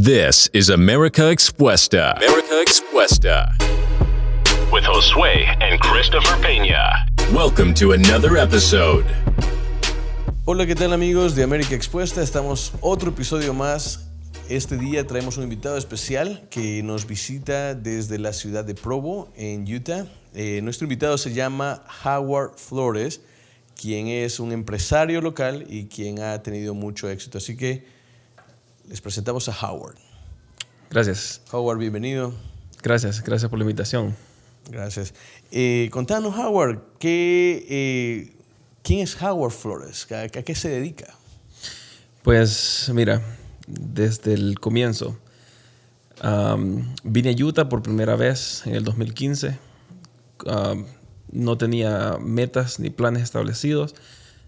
This is America Expuesta. America Expuesta. With Josué and Christopher Peña. Welcome to another episode. Hola, ¿qué tal amigos de América Expuesta? Estamos otro episodio más. Este día traemos un invitado especial que nos visita desde la ciudad de Provo, en Utah. Nuestro invitado se llama Howard Flores, quien es un empresario local y quien ha tenido mucho éxito. Así que les presentamos a Howard. Gracias. Howard, bienvenido. Gracias por la invitación. Gracias. Contanos, Howard, ¿quién es Howard Flores? ¿A qué se dedica? Pues mira, desde el comienzo vine a Utah por primera vez en el 2015. No tenía metas ni planes establecidos.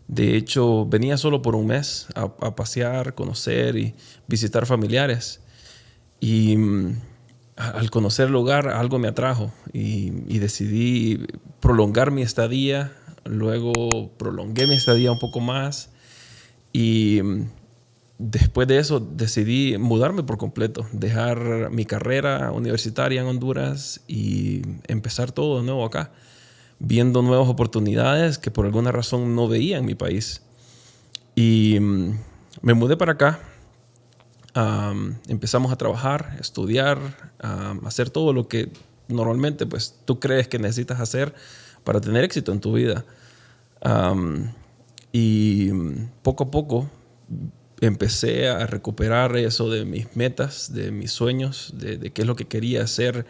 De hecho, venía solo por un mes a pasear, conocer y visitar familiares. Y al conocer el lugar, algo me atrajo y decidí prolongar mi estadía. Luego prolongué mi estadía un poco más y después de eso decidí mudarme por completo, dejar mi carrera universitaria en Honduras y empezar todo de nuevo acá, viendo nuevas oportunidades que por alguna razón no veía en mi país. Y me mudé para acá. Empezamos a trabajar, estudiar, hacer todo lo que normalmente pues, tú crees que necesitas hacer para tener éxito en tu vida. Y poco a poco empecé a recuperar eso de mis metas, de mis sueños, de qué es lo que quería hacer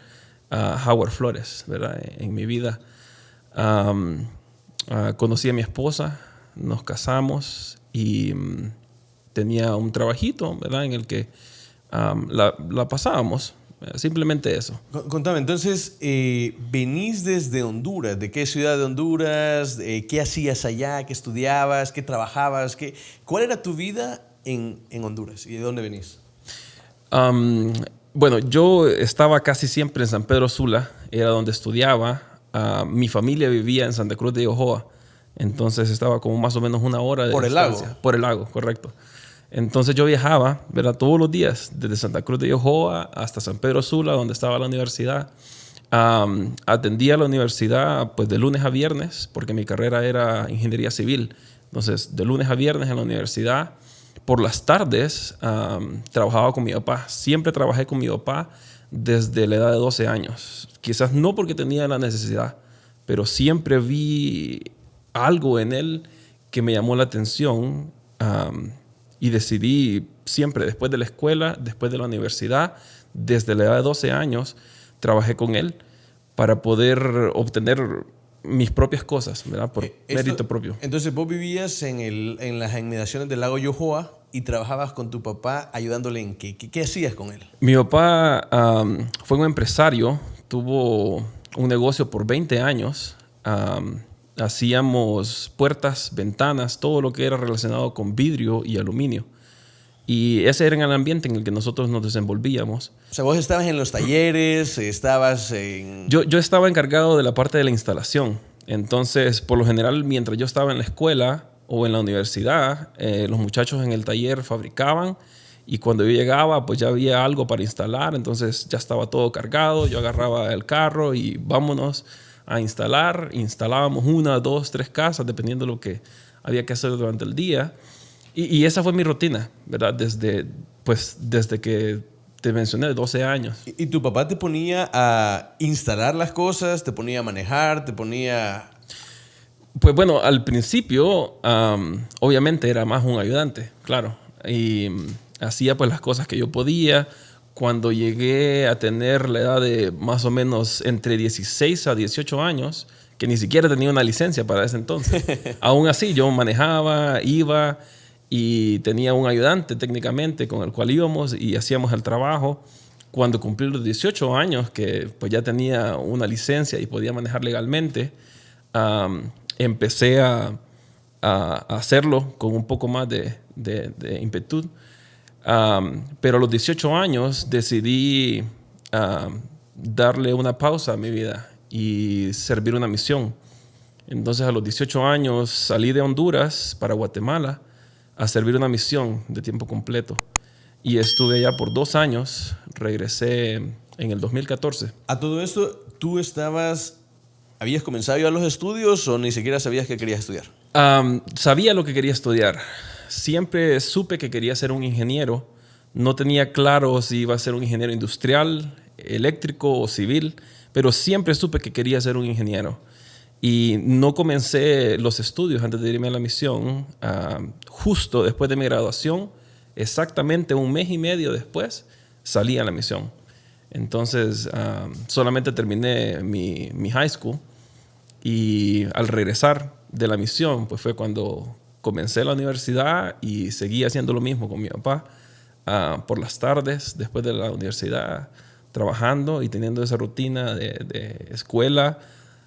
Howard Flores, ¿verdad? En mi vida. Conocí a mi esposa, nos casamos y tenía un trabajito, ¿verdad? En el que la pasábamos. Simplemente eso. Contame, entonces, venís desde Honduras. ¿De qué ciudad de Honduras? ¿Qué hacías allá? ¿Qué estudiabas? ¿Qué trabajabas? ¿Cuál era tu vida en Honduras? ¿Y de dónde venís? Bueno, yo estaba casi siempre en San Pedro Sula. Era donde estudiaba. Mi familia vivía en Santa Cruz de Ojoa. Entonces estaba como más o menos una hora de ¿Por distancia. el lago? Por el lago, correcto. Entonces yo viajaba, ¿verdad? Todos los días, desde Santa Cruz de Ojoa hasta San Pedro Sula, donde estaba la universidad. Atendía la universidad pues, de lunes a viernes, porque mi carrera era ingeniería civil. Entonces, de lunes a viernes en la universidad. Por las tardes trabajaba con mi papá. Siempre trabajé con mi papá desde la edad de 12 años. Quizás no porque tenía la necesidad, pero siempre vi algo en él que me llamó la atención. Y decidí siempre, después de la escuela, después de la universidad, desde la edad de 12 años, trabajé con él para poder obtener mis propias cosas, ¿verdad? Por mérito propio. Entonces, vos vivías en las inmediaciones del lago Yohoa y trabajabas con tu papá ayudándole en qué. ¿Qué hacías con él? Mi papá fue un empresario, tuvo un negocio por 20 años. Hacíamos puertas, ventanas, todo lo que era relacionado con vidrio y aluminio. Y ese era el ambiente en el que nosotros nos desenvolvíamos. O sea, vos estabas en los talleres, estabas en... Yo estaba encargado de la parte de la instalación. Entonces, por lo general, mientras yo estaba en la escuela o en la universidad, los muchachos en el taller fabricaban y cuando yo llegaba, pues ya había algo para instalar. Entonces, ya estaba todo cargado. Yo agarraba el carro y vámonos a instalar. Instalábamos 1, 2, 3 casas, dependiendo de lo que había que hacer durante el día. Y esa fue mi rutina, ¿verdad? Desde que te mencioné, de 12 años. ¿Y tu papá te ponía a instalar las cosas? ¿Te ponía a manejar? ¿Te ponía...? Pues bueno, al principio, obviamente era más un ayudante, claro. Y hacía pues las cosas que yo podía. Cuando llegué a tener la edad de más o menos entre 16 a 18 años, que ni siquiera tenía una licencia para ese entonces. Aún así, yo manejaba, iba y tenía un ayudante técnicamente con el cual íbamos y hacíamos el trabajo. Cuando cumplí los 18 años, que pues ya tenía una licencia y podía manejar legalmente, empecé a hacerlo con un poco más de ímpetu. Pero a los 18 años decidí darle una pausa a mi vida y servir una misión. Entonces a los 18 años salí de Honduras para Guatemala a servir una misión de tiempo completo. y estuve allá por 2 años. Regresé en el 2014. A todo esto, ¿tú habías comenzado ya los estudios o ni siquiera sabías que querías estudiar? Sabía lo que quería estudiar. Siempre supe que quería ser un ingeniero. No tenía claro si iba a ser un ingeniero industrial, eléctrico o civil, pero siempre supe que quería ser un ingeniero. Y no comencé los estudios antes de irme a la misión. Justo después de mi graduación, exactamente 1 mes y medio después, salí a la misión. Entonces, solamente terminé mi high school y al regresar de la misión, pues fue cuando comencé la universidad y seguí haciendo lo mismo con mi papá por las tardes, después de la universidad, trabajando y teniendo esa rutina de escuela,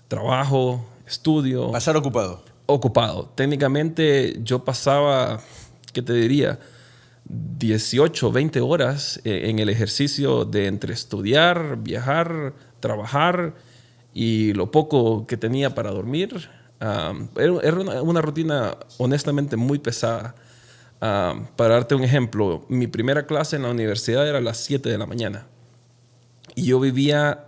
trabajo, estudio. Pasar ocupado. Ocupado. Técnicamente yo pasaba, ¿qué te diría? 18, 20 horas en el ejercicio de entre estudiar, viajar, trabajar y lo poco que tenía para dormir. Era una rutina honestamente muy pesada. Para darte un ejemplo, mi primera clase en la universidad era a las 7 de la mañana. Y yo vivía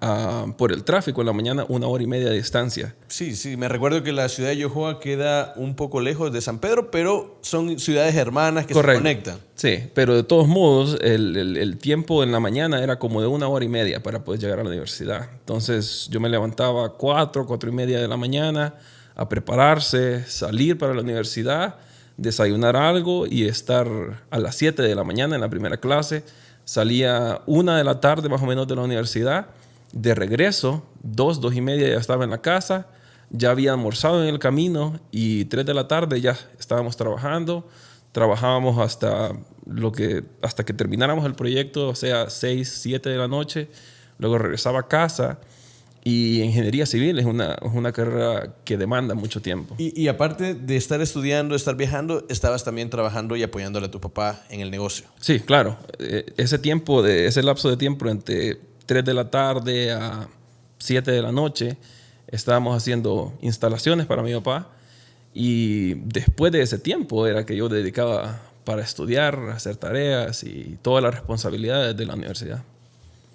por el tráfico en la mañana 1 hora y media de distancia. Sí, me recuerdo que la ciudad de Yohoa queda un poco lejos de San Pedro, pero son ciudades hermanas que Correcto. se conectan. Sí, pero de todos modos, el tiempo en la mañana era como de 1 hora y media para poder llegar a la universidad. Entonces yo me levantaba a 4 y media de la mañana a prepararse, salir para la universidad, desayunar algo y estar a las 7 de la mañana en la primera clase. Salía 1 de la tarde más o menos de la universidad. De regreso, 2 y media ya estaba en la casa. Ya había almorzado en el camino y 3 de la tarde ya estábamos trabajando. Trabajábamos hasta que termináramos el proyecto, o sea, 6, 7 de la noche. Luego regresaba a casa. Y ingeniería civil es una carrera que demanda mucho tiempo. Y aparte de estar estudiando, estar viajando, estabas también trabajando y apoyándole a tu papá en el negocio. Sí, claro. Ese lapso de tiempo entre 3 de la tarde a 7 de la noche, estábamos haciendo instalaciones para mi papá. Y después de ese tiempo era que yo dedicaba para estudiar, hacer tareas y todas las responsabilidades de la universidad.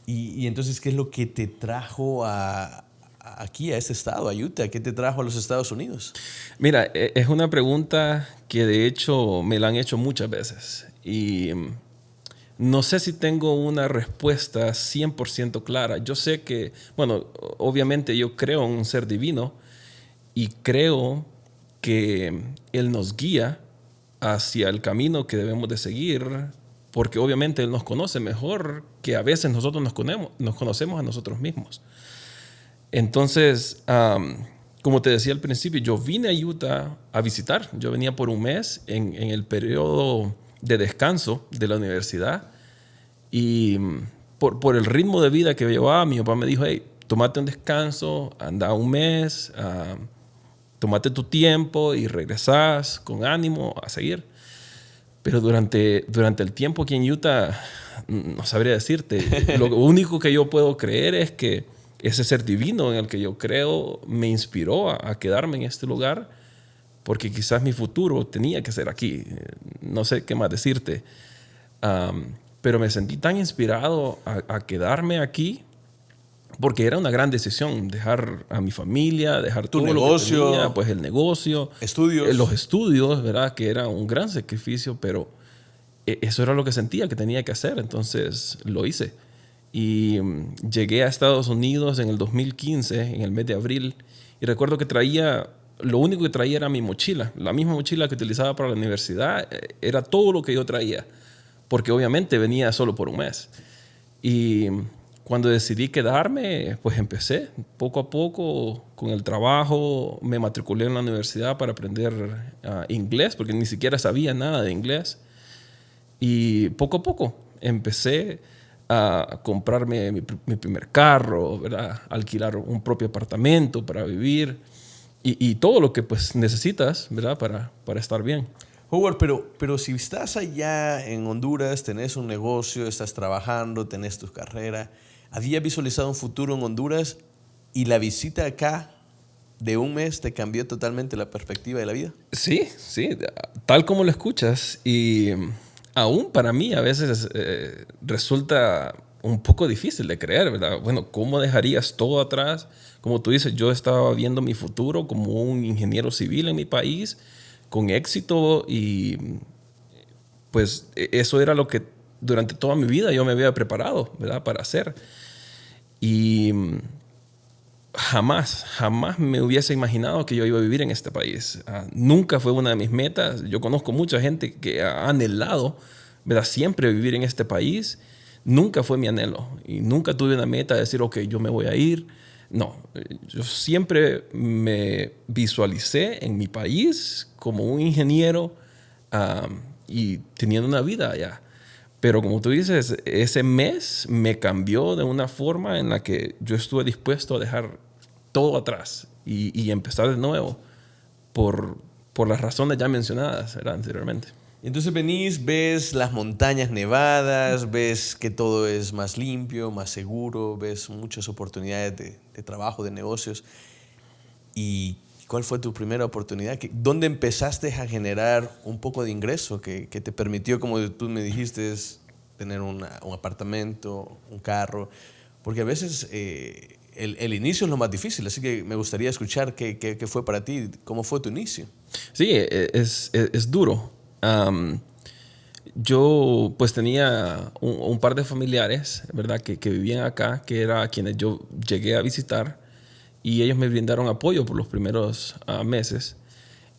Y entonces, ¿qué es lo que te trajo aquí a este estado, a Utah? ¿Qué te trajo a los Estados Unidos? Mira, es una pregunta que de hecho me la han hecho muchas veces. Y no sé si tengo una respuesta 100% clara. Yo sé que, bueno, obviamente yo creo en un ser divino y creo que Él nos guía hacia el camino que debemos de seguir, porque obviamente Él nos conoce mejor que a veces nosotros nos conocemos a nosotros mismos. Entonces, como te decía al principio, yo vine a Utah a visitar. Yo venía por 1 mes en el periodo de descanso de la universidad y por el ritmo de vida que llevaba, mi papá me dijo, hey, tómate un descanso, anda 1 mes, tómate tu tiempo y regresás con ánimo a seguir. Pero durante el tiempo aquí en Utah, no sabría decirte. Lo único que yo puedo creer es que ese ser divino en el que yo creo me inspiró a quedarme en este lugar, porque quizás mi futuro tenía que ser aquí. No sé qué más decirte. Pero me sentí tan inspirado a quedarme aquí, porque era una gran decisión dejar a mi familia, dejar tu todo negocio, lo que tenía, pues el negocio, estudios. Los estudios, ¿verdad? Que era un gran sacrificio, pero eso era lo que sentía que tenía que hacer, entonces lo hice. Y llegué a Estados Unidos en el 2015, en el mes de abril, y recuerdo que lo único que traía era mi mochila, la misma mochila que utilizaba para la universidad, era todo lo que yo traía, porque obviamente venía solo por 1 mes. Y cuando decidí quedarme, pues empecé poco a poco con el trabajo. Me matriculé en la universidad para aprender inglés, porque ni siquiera sabía nada de inglés. Y poco a poco empecé a comprarme mi primer carro, ¿verdad? Alquilar un propio apartamento para vivir y todo lo que pues necesitas, ¿verdad? Para estar bien. Howard, pero si estás allá en Honduras, tenés un negocio, estás trabajando, tenés tu carrera, ¿habías visualizado un futuro en Honduras y la visita acá de 1 mes te cambió totalmente la perspectiva de la vida? Sí, tal como lo escuchas. Y aún para mí a veces resulta un poco difícil de creer, ¿verdad? Bueno, ¿cómo dejarías todo atrás? Como tú dices, yo estaba viendo mi futuro como un ingeniero civil en mi país, con éxito, y pues eso era lo que durante toda mi vida yo me había preparado, ¿verdad? Para hacer. Y jamás me hubiese imaginado que yo iba a vivir en este país. Nunca fue una de mis metas. Yo conozco mucha gente que ha anhelado, ¿verdad? Siempre vivir en este país. Nunca fue mi anhelo. Y nunca tuve una meta de decir, ok, yo me voy a ir. No, yo siempre me visualicé en mi país como un ingeniero y teniendo una vida allá. Pero como tú dices, ese mes me cambió de una forma en la que yo estuve dispuesto a dejar todo atrás y empezar de nuevo por las razones ya mencionadas, ¿verdad? Anteriormente. Entonces venís, ves las montañas nevadas, ves que todo es más limpio, más seguro, ves muchas oportunidades de trabajo, de negocios. ¿Y cuál fue tu primera oportunidad? ¿Dónde empezaste a generar un poco de ingreso que te permitió, como tú me dijiste, tener un apartamento, un carro? Porque a veces el inicio es lo más difícil, así que me gustaría escuchar qué fue para ti, cómo fue tu inicio. Sí, es duro. Yo pues tenía un par de familiares, ¿verdad? Que vivían acá, que era a quienes yo llegué a visitar, y ellos me brindaron apoyo por los primeros meses.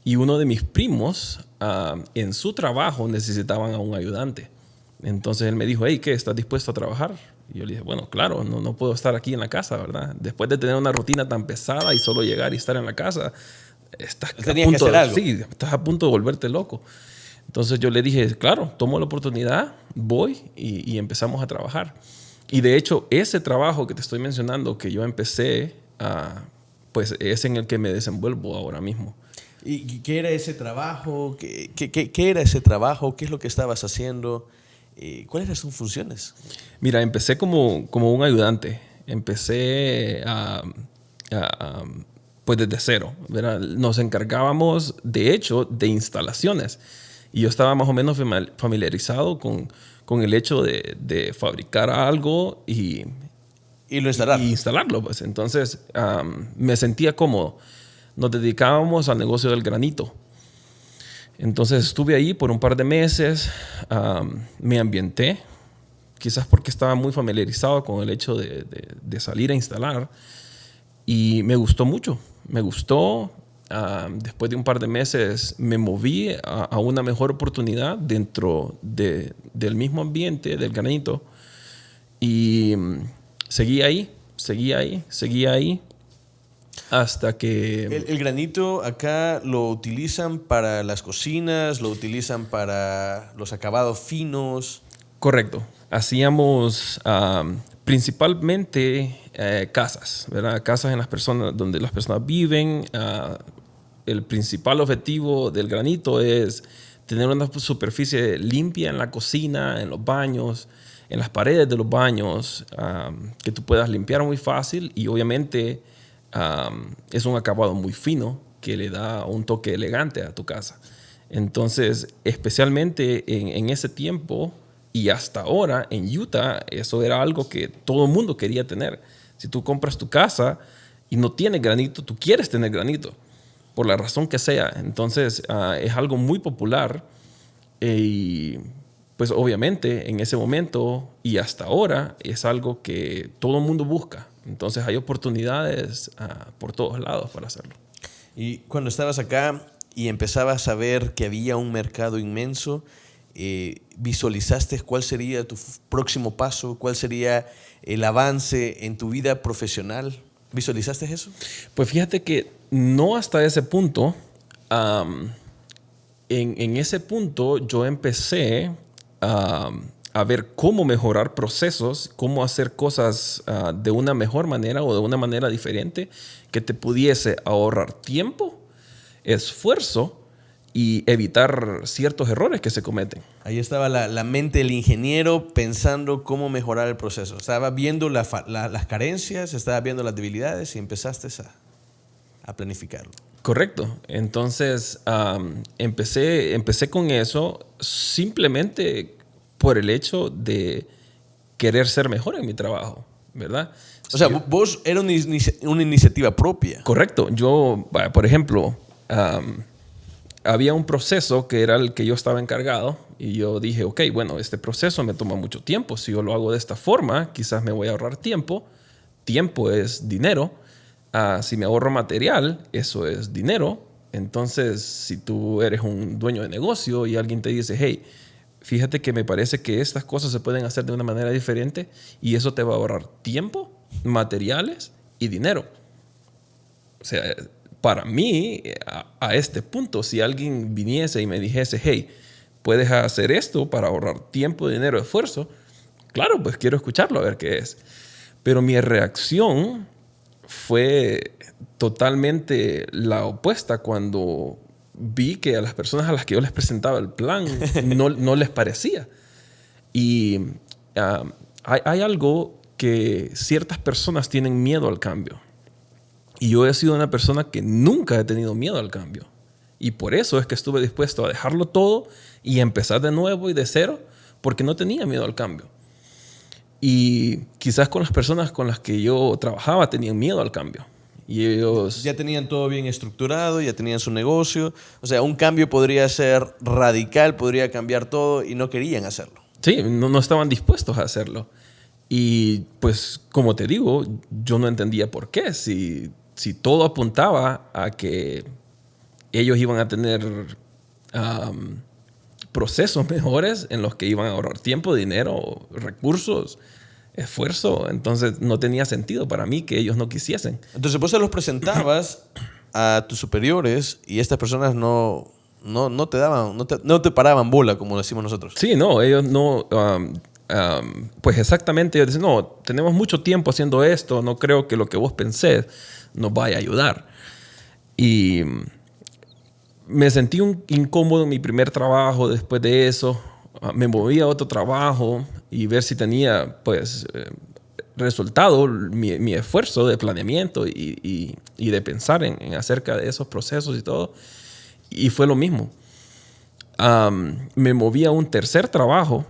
Y uno de mis primos, en su trabajo, necesitaban a un ayudante. Entonces él me dijo, hey, ¿qué? ¿Estás dispuesto a trabajar? Y yo le dije, bueno, claro, no puedo estar aquí en la casa, ¿verdad? Después de tener una rutina tan pesada y solo llegar y estar en la casa, estás a punto, que hacer algo. Sí, estás a punto de volverte loco. Entonces yo le dije, claro, tomo la oportunidad, voy y empezamos a trabajar. Y de hecho, ese trabajo que te estoy mencionando, que yo empecé, pues es en el que me desenvuelvo ahora mismo. ¿Y qué era ese trabajo? ¿Qué era ese trabajo? ¿Qué es lo que estabas haciendo? ¿Cuáles eran sus funciones? Mira, empecé como un ayudante. Empecé pues desde cero, ¿verdad? Nos encargábamos, de hecho, de instalaciones. Y yo estaba más o menos familiarizado con el hecho de fabricar algo y instalarlo. Pues. Entonces, me sentía cómodo. Nos dedicábamos al negocio del granito. Entonces, estuve ahí por un par de meses. Me ambienté, quizás porque estaba muy familiarizado con el hecho de salir a instalar. Y me gustó mucho. Me gustó. Después de un par de meses me moví a una mejor oportunidad dentro del mismo ambiente del granito y seguí ahí hasta que... El granito acá lo utilizan para las cocinas, lo utilizan para los acabados finos. Correcto. Hacíamos principalmente casas, ¿verdad? Casas donde las personas viven. El principal objetivo del granito es tener una superficie limpia en la cocina, en los baños, en las paredes de los baños, que tú puedas limpiar muy fácil, y obviamente es un acabado muy fino que le da un toque elegante a tu casa. Entonces, especialmente en ese tiempo y hasta ahora en Utah, eso era algo que todo el mundo quería tener. Si tú compras tu casa y no tienes granito, tú quieres tener granito, por la razón que sea. Entonces, es algo muy popular y pues obviamente en ese momento y hasta ahora es algo que todo el mundo busca. Entonces hay oportunidades por todos lados para hacerlo. Y cuando estabas acá y empezabas a ver que había un mercado inmenso, ¿visualizaste cuál sería tu próximo paso? ¿Cuál sería el avance en tu vida profesional? ¿Visualizaste eso? Pues fíjate que no hasta ese punto. En ese punto yo empecé a ver cómo mejorar procesos, cómo hacer cosas de una mejor manera o de una manera diferente que te pudiese ahorrar tiempo, esfuerzo y evitar ciertos errores que se cometen. Ahí estaba la mente del ingeniero pensando cómo mejorar el proceso. Estaba viendo las carencias, estaba viendo las debilidades y empezaste a planificarlo. Correcto. Entonces empecé con eso simplemente por el hecho de querer ser mejor en mi trabajo, ¿verdad? O sea, vos era una iniciativa propia. Correcto. Yo, por ejemplo, había un proceso que era el que yo estaba encargado y yo dije, ok, bueno, este proceso me toma mucho tiempo. Si yo lo hago de esta forma, quizás me voy a ahorrar tiempo. Tiempo es dinero. Si me ahorro material, eso es dinero. Entonces, si tú eres un dueño de negocio y alguien te dice, hey, fíjate que me parece que estas cosas se pueden hacer de una manera diferente y eso te va a ahorrar tiempo, materiales y dinero. O sea, para mí, a este punto, si alguien viniese y me dijese, hey, puedes hacer esto para ahorrar tiempo, dinero, esfuerzo, claro, pues quiero escucharlo a ver qué es. Pero mi reacción fue totalmente la opuesta cuando vi que a las personas a las que yo les presentaba el plan no les parecía. Y hay algo que ciertas personas tienen miedo al cambio. Y yo he sido una persona que nunca he tenido miedo al cambio. Y por eso es que estuve dispuesto a dejarlo todo y empezar de nuevo y de cero, porque no tenía miedo al cambio. Y quizás con las personas con las que yo trabajaba tenían miedo al cambio. Y ellos ya tenían todo bien estructurado, ya tenían su negocio. O sea, un cambio podría ser radical, podría cambiar todo y no querían hacerlo. Sí, no estaban dispuestos a hacerlo. Y pues, como te digo, yo no entendía por qué. Si todo apuntaba a que ellos iban a tener procesos mejores en los que iban a ahorrar tiempo, dinero, recursos, esfuerzo, entonces no tenía sentido para mí que ellos no quisiesen. Entonces vos se los presentabas a tus superiores y estas personas no te paraban bola, como decimos nosotros. Sí, no, ellos no... pues exactamente, ellos dicen, no, tenemos mucho tiempo haciendo esto, no creo que lo que vos pensés nos vaya a ayudar. Y me sentí incómodo en mi primer trabajo. Después de eso me moví a otro trabajo y ver si tenía pues resultado mi esfuerzo de planeamiento y de pensar en acerca de esos procesos y todo, y fue lo mismo. Me moví a un tercer trabajo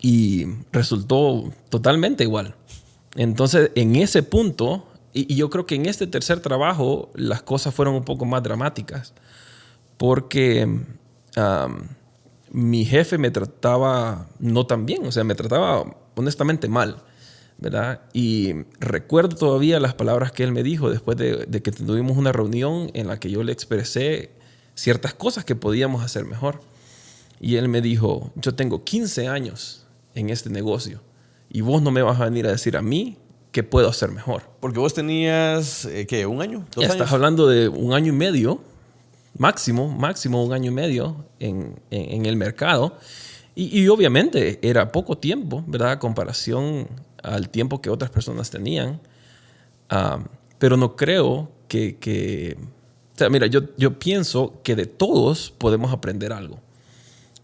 y resultó totalmente igual. Entonces, en ese punto, y yo creo que en este tercer trabajo las cosas fueron un poco más dramáticas, porque mi jefe me trataba no tan bien, o sea, me trataba honestamente mal, ¿verdad? Y recuerdo todavía las palabras que él me dijo después de que tuvimos una reunión en la que yo le expresé ciertas cosas que podíamos hacer mejor. Y él me dijo, yo tengo 15 años en este negocio y vos no me vas a venir a decir a mí qué puedo hacer mejor. Porque vos tenías, ¿qué? ¿Un año? ¿2 años? Estás hablando de 1 año y medio, máximo 1 año y medio en el mercado. Y obviamente era poco tiempo, ¿verdad? A comparación al tiempo que otras personas tenían. Pero no creo que o sea, mira, yo pienso que de todos podemos aprender algo.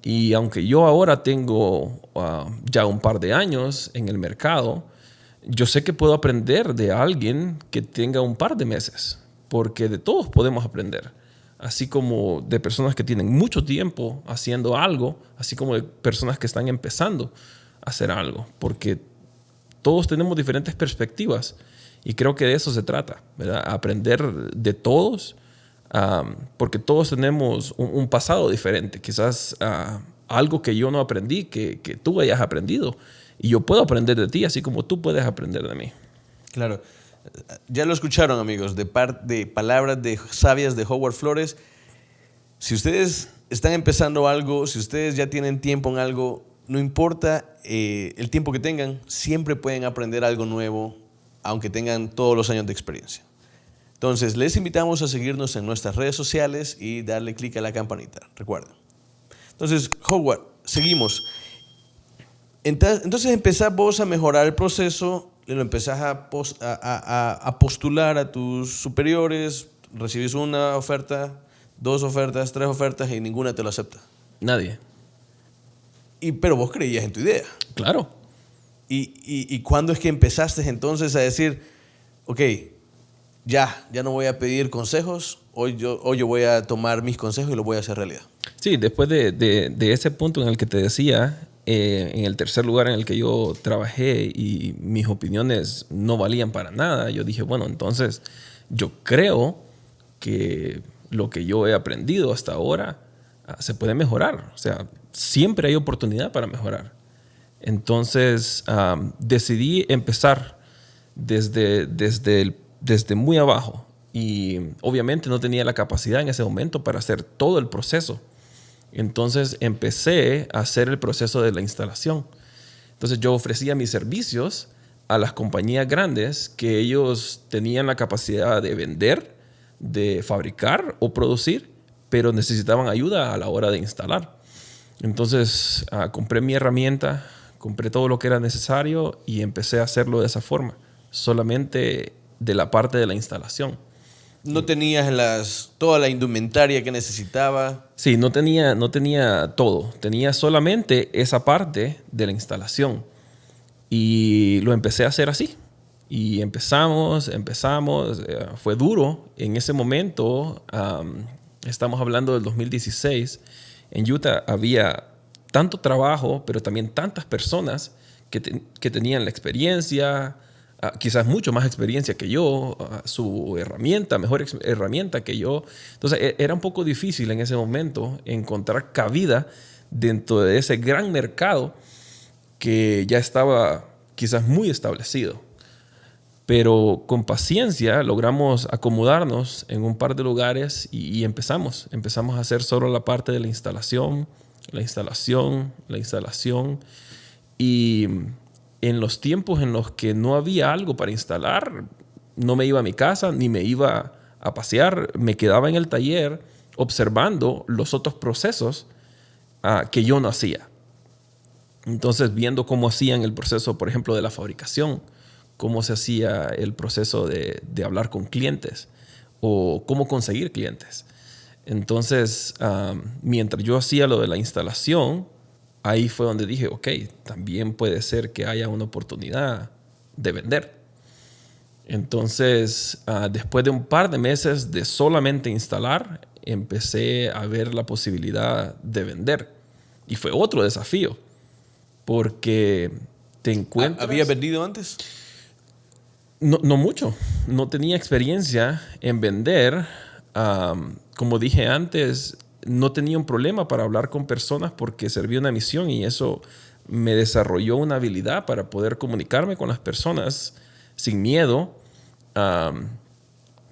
Y aunque yo ahora tengo ya un par de años en el mercado, yo sé que puedo aprender de alguien que tenga un par de meses, porque de todos podemos aprender. Así como de personas que tienen mucho tiempo haciendo algo, así como de personas que están empezando a hacer algo, porque todos tenemos diferentes perspectivas y creo que de eso se trata, ¿verdad? Aprender de todos, porque todos tenemos un pasado diferente. Quizás algo que yo no aprendí, que tú hayas aprendido, y yo puedo aprender de ti, así como tú puedes aprender de mí. Claro. Ya lo escucharon, amigos, de palabras sabias de Howard Flores. Si ustedes están empezando algo, si ustedes ya tienen tiempo en algo, no importa el tiempo que tengan, siempre pueden aprender algo nuevo, aunque tengan todos los años de experiencia. Entonces, les invitamos a seguirnos en nuestras redes sociales y darle clic a la campanita, recuerden. Entonces, Howard, seguimos. Entonces empezás vos a mejorar el proceso, lo empezás a postular a tus superiores, recibís una oferta, 2 ofertas, 3 ofertas y ninguna te lo acepta. Nadie. Pero vos creías en tu idea. Claro. ¿Y cuándo es que empezaste entonces a decir, ok, ya no voy a pedir consejos, hoy yo voy a tomar mis consejos y los voy a hacer realidad? Sí, después de ese punto en el que te decía, en el tercer lugar en el que yo trabajé y mis opiniones no valían para nada, yo dije, bueno, entonces yo creo que lo que yo he aprendido hasta ahora se puede mejorar. O sea, siempre hay oportunidad para mejorar. Entonces decidí empezar desde muy abajo. Y obviamente no tenía la capacidad en ese momento para hacer todo el proceso. Entonces empecé a hacer el proceso de la instalación. Entonces yo ofrecía mis servicios a las compañías grandes que ellos tenían la capacidad de vender, de fabricar o producir, pero necesitaban ayuda a la hora de instalar. Entonces compré mi herramienta, compré todo lo que era necesario y empecé a hacerlo de esa forma, solamente de la parte de la instalación. ¿No tenías toda la indumentaria que necesitaba? Sí, no tenía todo. Tenía solamente esa parte de la instalación. Y lo empecé a hacer así. Y empezamos. Fue duro. En ese momento, estamos hablando del 2016, en Utah había tanto trabajo, pero también tantas personas que tenían la experiencia, quizás mucho más experiencia que yo, su herramienta, mejor herramienta que yo. Entonces era un poco difícil en ese momento encontrar cabida dentro de ese gran mercado que ya estaba quizás muy establecido. Pero con paciencia logramos acomodarnos en un par de lugares y empezamos a hacer solo la parte de la instalación. Y en los tiempos en los que no había algo para instalar, no me iba a mi casa ni me iba a pasear. Me quedaba en el taller observando los otros procesos que yo no hacía. Entonces, viendo cómo hacían el proceso, por ejemplo, de la fabricación, cómo se hacía el proceso de hablar con clientes o cómo conseguir clientes. Entonces, mientras yo hacía lo de la instalación, ahí fue donde dije, ok, también puede ser que haya una oportunidad de vender. Entonces, después de un par de meses de solamente instalar, empecé a ver la posibilidad de vender. Y fue otro desafío, porque te encuentras... ¿Había vendido antes? No mucho. No tenía experiencia en vender. Como dije antes, no tenía un problema para hablar con personas porque servía una misión y eso me desarrolló una habilidad para poder comunicarme con las personas sin miedo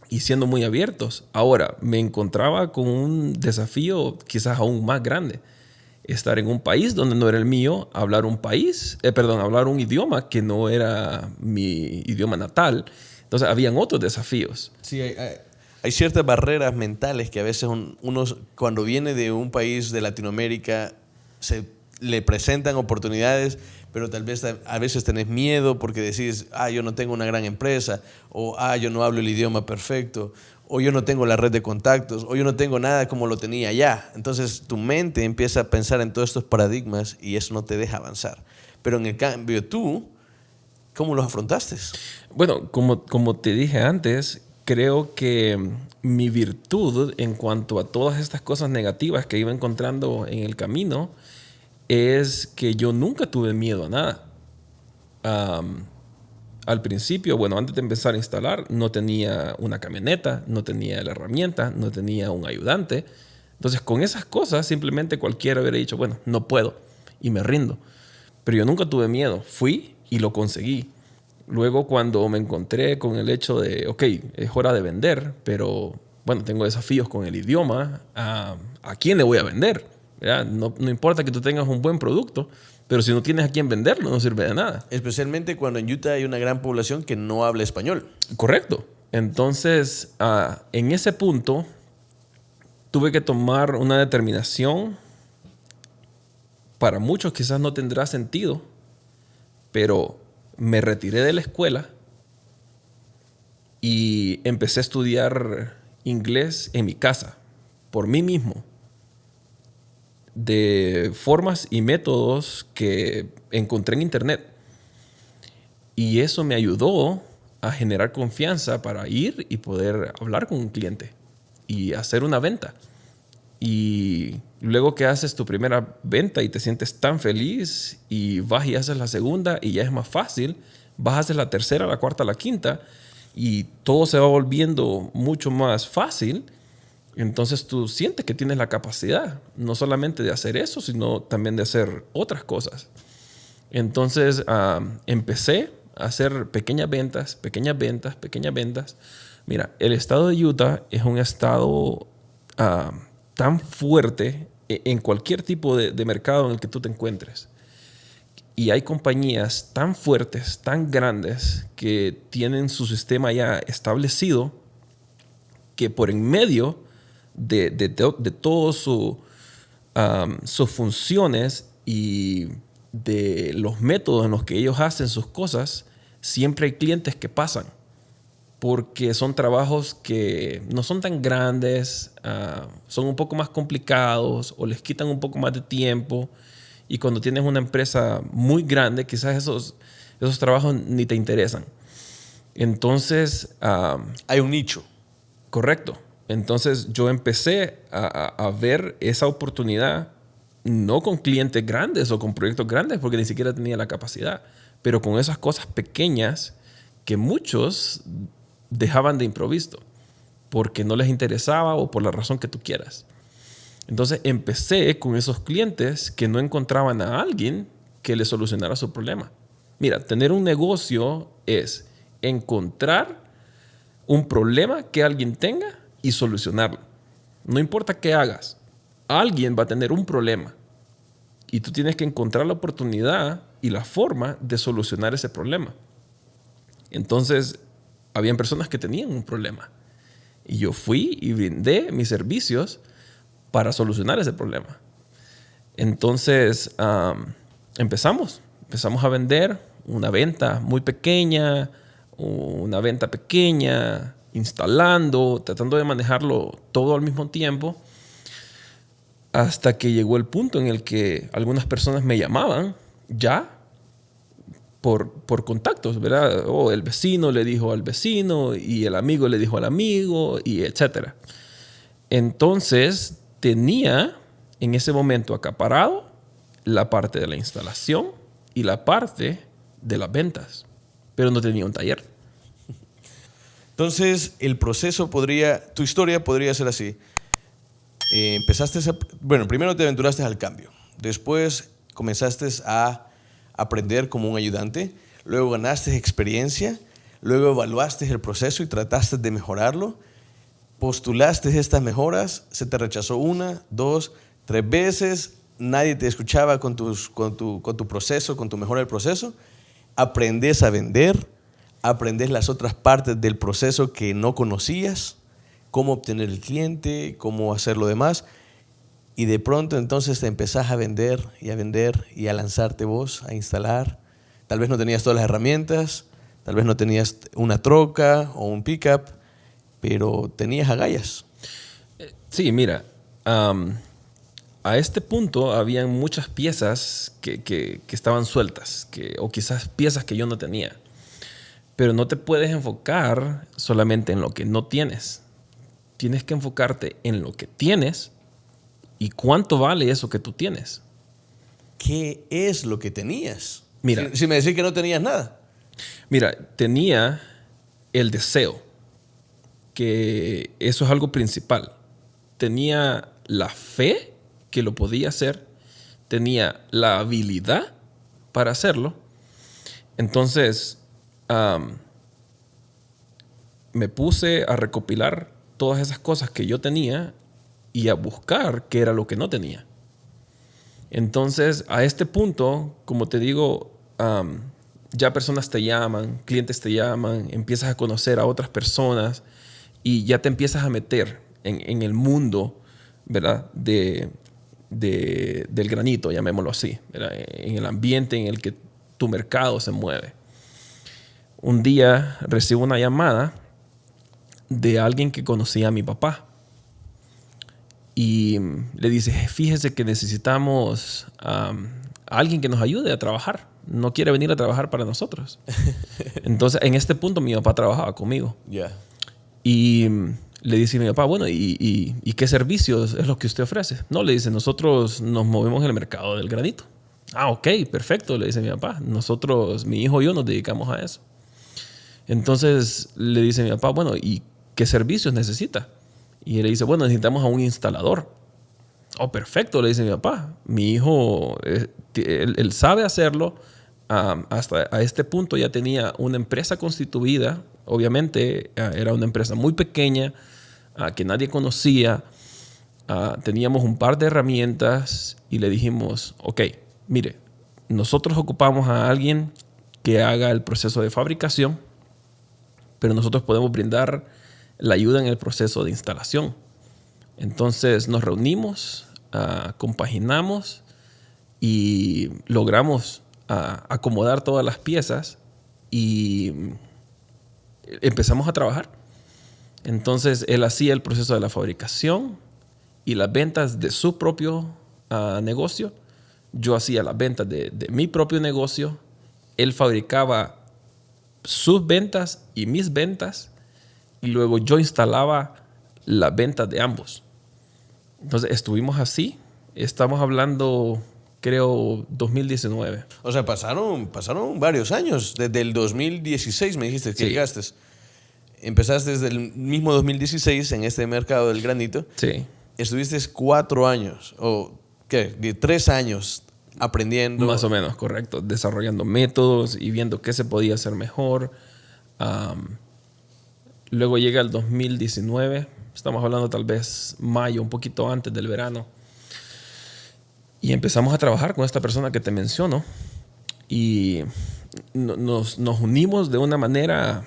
y siendo muy abiertos. Ahora, me encontraba con un desafío quizás aún más grande. Estar en un país donde no era el mío, hablar un idioma que no era mi idioma natal. Entonces, habían otros desafíos. Sí, hay ciertas barreras mentales que a veces uno, cuando viene de un país de Latinoamérica, le presentan oportunidades, pero tal vez a veces tenés miedo porque decís, yo no tengo una gran empresa, o yo no hablo el idioma perfecto, o yo no tengo la red de contactos, o yo no tengo nada como lo tenía allá. Entonces tu mente empieza a pensar en todos estos paradigmas y eso no te deja avanzar. Pero en el cambio tú, ¿cómo los afrontaste? Bueno, como te dije antes, creo que mi virtud en cuanto a todas estas cosas negativas que iba encontrando en el camino es que yo nunca tuve miedo a nada. Al principio, antes de empezar a instalar, no tenía una camioneta, no tenía la herramienta, no tenía un ayudante. Entonces, con esas cosas, simplemente cualquiera hubiera dicho, no puedo y me rindo. Pero yo nunca tuve miedo. Fui y lo conseguí. Luego, cuando me encontré con el hecho de, ok, es hora de vender, pero tengo desafíos con el idioma, ¿a quién le voy a vender? No importa que tú tengas un buen producto, pero si no tienes a quién venderlo, no sirve de nada. Especialmente cuando en Utah hay una gran población que no habla español. Correcto. Entonces, en ese punto, tuve que tomar una determinación. Para muchos quizás no tendrá sentido, pero me retiré de la escuela y empecé a estudiar inglés en mi casa, por mí mismo, de formas y métodos que encontré en internet. Y eso me ayudó a generar confianza para ir y poder hablar con un cliente y hacer una venta. Y luego que haces tu primera venta y te sientes tan feliz y vas y haces la segunda y ya es más fácil, vas a hacer la tercera, la cuarta, la quinta y todo se va volviendo mucho más fácil. Entonces tú sientes que tienes la capacidad no solamente de hacer eso, sino también de hacer otras cosas. Entonces empecé a hacer pequeñas ventas, pequeñas ventas, pequeñas ventas. Mira, el estado de Utah es un estado tan fuerte en cualquier tipo de mercado en el que tú te encuentres. Y hay compañías tan fuertes, tan grandes, que tienen su sistema ya establecido, que por en medio de todas sus funciones y de los métodos en los que ellos hacen sus cosas, siempre hay clientes que pasan. Porque son trabajos que no son tan grandes, son un poco más complicados o les quitan un poco más de tiempo. Y cuando tienes una empresa muy grande, quizás esos trabajos ni te interesan. Entonces... hay un nicho. Correcto. Entonces yo empecé a ver esa oportunidad, no con clientes grandes o con proyectos grandes, porque ni siquiera tenía la capacidad, pero con esas cosas pequeñas que muchos dejaban de improviso porque no les interesaba o por la razón que tú quieras. Entonces empecé con esos clientes que no encontraban a alguien que les solucionara su problema. Mira, tener un negocio es encontrar un problema que alguien tenga y solucionarlo. No importa qué hagas, alguien va a tener un problema y tú tienes que encontrar la oportunidad y la forma de solucionar ese problema. Entonces, habían personas que tenían un problema y yo fui y brindé mis servicios para solucionar ese problema. Entonces, empezamos a vender una venta muy pequeña, una venta pequeña, instalando, tratando de manejarlo todo al mismo tiempo, hasta que llegó el punto en el que algunas personas me llamaban ya por contactos, ¿verdad? El vecino le dijo al vecino y el amigo le dijo al amigo y etcétera. Entonces tenía en ese momento acaparado la parte de la instalación y la parte de las ventas, pero no tenía un taller. Entonces, tu historia podría ser así. Primero te aventuraste al cambio. Después comenzaste a aprender como un ayudante. Luego ganaste experiencia. Luego evaluaste el proceso y trataste de mejorarlo. Postulaste estas mejoras. Se te rechazó 1, 2, 3 veces. Nadie te escuchaba con tu proceso, con tu mejora del proceso. Aprendes a vender. Aprendes las otras partes del proceso que no conocías, cómo obtener el cliente, cómo hacer lo demás. Y de pronto entonces te empezás a vender y a lanzarte vos, a instalar. Tal vez no tenías todas las herramientas, tal vez no tenías una troca o un pickup, pero tenías agallas. Sí, mira, a este punto habían muchas piezas que estaban sueltas, o quizás piezas que yo no tenía. Pero no te puedes enfocar solamente en lo que no tienes. Tienes que enfocarte en lo que tienes y cuánto vale eso que tú tienes. ¿Qué es lo que tenías? Mira, si me decís que no tenías nada. Mira, tenía el deseo, que eso es algo principal. Tenía la fe que lo podía hacer. Tenía la habilidad para hacerlo. Entonces... me puse a recopilar todas esas cosas que yo tenía y a buscar qué era lo que no tenía. Entonces, a este punto, como te digo, ya personas te llaman, clientes te llaman, empiezas a conocer a otras personas y ya te empiezas a meter en el mundo, ¿verdad? Del granito, llamémoslo así, ¿verdad? En el ambiente en el que tu mercado se mueve. Un día recibo una llamada de alguien que conocía a mi papá y le dice, fíjese que necesitamos a alguien que nos ayude a trabajar. No quiere venir a trabajar para nosotros. Entonces, en este punto mi papá trabajaba conmigo. Yeah. Y le dice mi papá, bueno, ¿y qué servicios es lo que usted ofrece? No, le dice, nosotros nos movemos en el mercado del granito. Ah, ok, perfecto, le dice mi papá. Nosotros, mi hijo y yo nos dedicamos a eso. Entonces le dice mi papá, bueno, ¿y qué servicios necesita? Y él le dice, bueno, necesitamos a un instalador. Oh, perfecto, le dice mi papá. Mi hijo, él sabe hacerlo. Hasta a este punto ya tenía una empresa constituida. Obviamente era una empresa muy pequeña que nadie conocía. Teníamos un par de herramientas y le dijimos, ok, mire, nosotros ocupamos a alguien que haga el proceso de fabricación, pero nosotros podemos brindar la ayuda en el proceso de instalación. Entonces nos reunimos, compaginamos y logramos acomodar todas las piezas y empezamos a trabajar. Entonces él hacía el proceso de la fabricación y las ventas de su propio negocio. Yo hacía las ventas de mi propio negocio. Él fabricaba sus ventas y mis ventas. Y luego yo instalaba las ventas de ambos. Entonces estuvimos así. Estamos hablando, creo, 2019. O sea, pasaron varios años. Desde el 2016 me dijiste que llegaste. Empezaste desde el mismo 2016 en este mercado del granito. Sí. Estuviste 4 años, o ¿qué? 3 años aprendiendo. Más o menos, correcto. Desarrollando métodos y viendo qué se podía hacer mejor. Luego llega el 2019. Estamos hablando tal vez mayo, un poquito antes del verano. Y empezamos a trabajar con esta persona que te menciono. Y nos unimos de una manera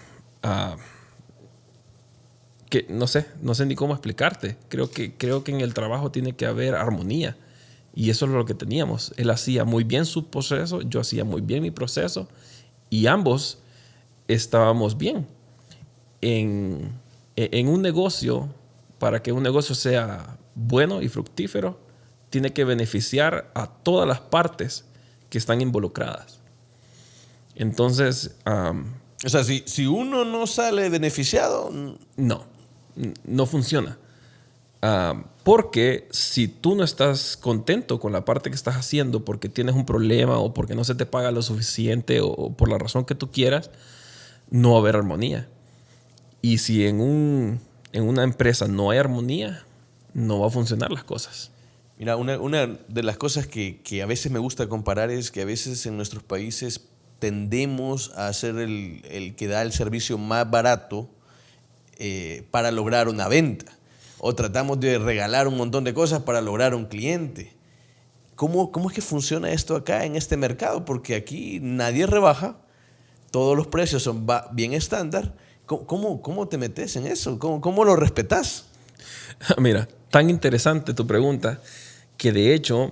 que no sé ni cómo explicarte. Creo que en el trabajo tiene que haber armonía. Y eso es lo que teníamos. Él hacía muy bien su proceso, yo hacía muy bien mi proceso. Y ambos estábamos bien. En un negocio, para que un negocio sea bueno y fructífero, tiene que beneficiar a todas las partes que están involucradas. Entonces, o sea, si uno no sale beneficiado, no funciona. Porque si tú no estás contento con la parte que estás haciendo porque tienes un problema o porque no se te paga lo suficiente o por la razón que tú quieras, no va a haber armonía. Y si en una empresa no hay armonía, no va a funcionar las cosas. Mira, una de las cosas que a veces me gusta comparar es que a veces en nuestros países tendemos a ser el que da el servicio más barato para lograr una venta. O tratamos de regalar un montón de cosas para lograr un cliente. ¿Cómo es que funciona esto acá en este mercado? Porque aquí nadie rebaja, todos los precios son bien estándar. ¿Cómo te metes en eso? ¿Cómo lo respetas? Mira, tan interesante tu pregunta que de hecho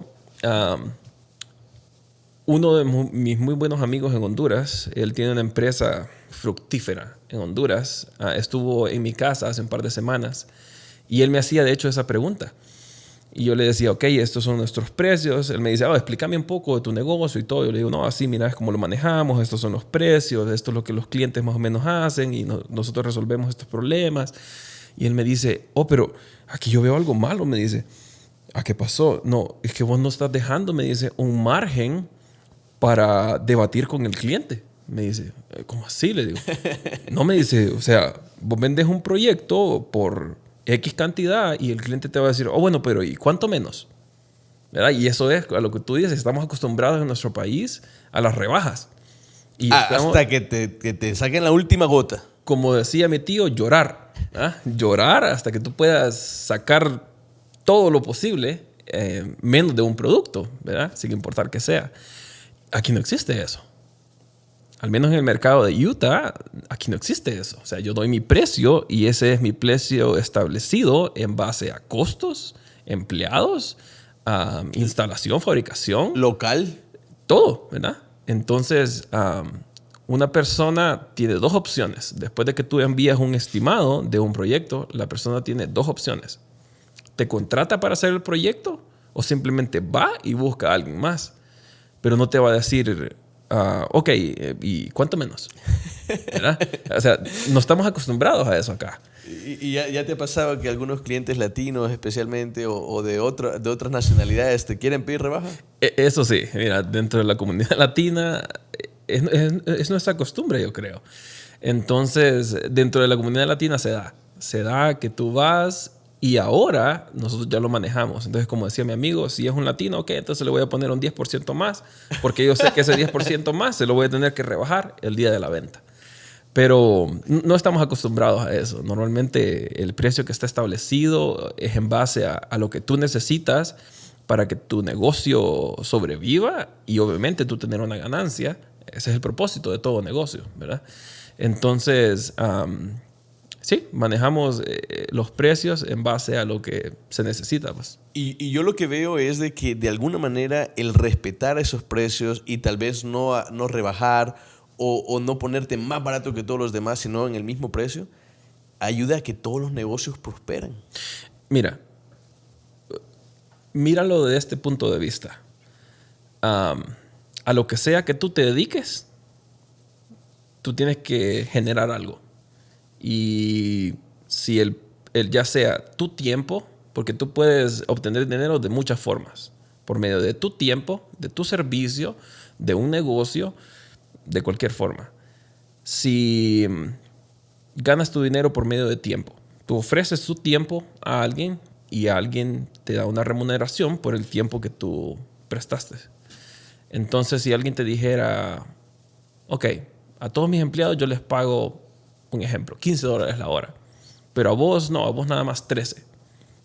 uno de mis muy buenos amigos en Honduras, él tiene una empresa fructífera en Honduras, estuvo en mi casa hace un par de semanas y él me hacía de hecho esa pregunta. Y yo le decía, ok, estos son nuestros precios. Él me dice, explícame un poco de tu negocio y todo. Yo le digo, no, así, mira, es como lo manejamos. Estos son los precios. Esto es lo que los clientes más o menos hacen. Y nosotros resolvemos estos problemas. Y él me dice, pero aquí yo veo algo malo. Me dice, ¿qué pasó? No, es que vos no estás dejando, me dice, un margen para debatir con el cliente. Me dice, ¿cómo así? Le digo. No, me dice, o sea, vos vendes un proyecto por X cantidad y el cliente te va a decir, bueno, pero ¿y cuánto menos? ¿Verdad? Y eso es a lo que tú dices, estamos acostumbrados en nuestro país a las rebajas. Y hasta que te saquen la última gota. Como decía mi tío, llorar. Llorar hasta que tú puedas sacar todo lo posible, menos de un producto, ¿verdad? Sin importar que sea. Aquí no existe eso. Al menos en el mercado de Utah, aquí no existe eso. O sea, yo doy mi precio y ese es mi precio establecido en base a costos, empleados, instalación, fabricación. Local. Todo, ¿verdad? Entonces, una persona tiene dos opciones. Después de que tú envías un estimado de un proyecto, la persona tiene dos opciones. ¿Te contrata para hacer el proyecto o simplemente va y busca a alguien más? Pero no te va a decir, ok, ¿y cuánto menos? ¿Verdad? O sea, no estamos acostumbrados a eso acá. ¿Y ya te ha pasado que algunos clientes latinos especialmente o de otras nacionalidades te quieren pedir rebaja? Eso sí, mira, dentro de la comunidad latina es nuestra costumbre, yo creo. Entonces, dentro de la comunidad latina se da que tú vas y ahora nosotros ya lo manejamos. Entonces, como decía mi amigo, si es un latino, ok, entonces le voy a poner un 10% más, porque yo sé que ese 10% más se lo voy a tener que rebajar el día de la venta. Pero no estamos acostumbrados a eso. Normalmente el precio que está establecido es en base a lo que tú necesitas para que tu negocio sobreviva y obviamente tú tener una ganancia. Ese es el propósito de todo negocio, ¿verdad? Entonces, sí, manejamos los precios en base a lo que se necesita, pues. Y yo lo que veo es de que de alguna manera el respetar esos precios y tal vez no rebajar o no ponerte más barato que todos los demás, sino en el mismo precio, ayuda a que todos los negocios prosperen. Míralo de este punto de vista. A lo que sea que tú te dediques, tú tienes que generar algo. Y si el ya sea tu tiempo, porque tú puedes obtener dinero de muchas formas, por medio de tu tiempo, de tu servicio, de un negocio, de cualquier forma. Si ganas tu dinero por medio de tiempo, tú ofreces tu tiempo a alguien y alguien te da una remuneración por el tiempo que tú prestaste. Entonces, si alguien te dijera, ok, a todos mis empleados yo les pago, un ejemplo, $15 la hora, pero a vos no, a vos nada más 13.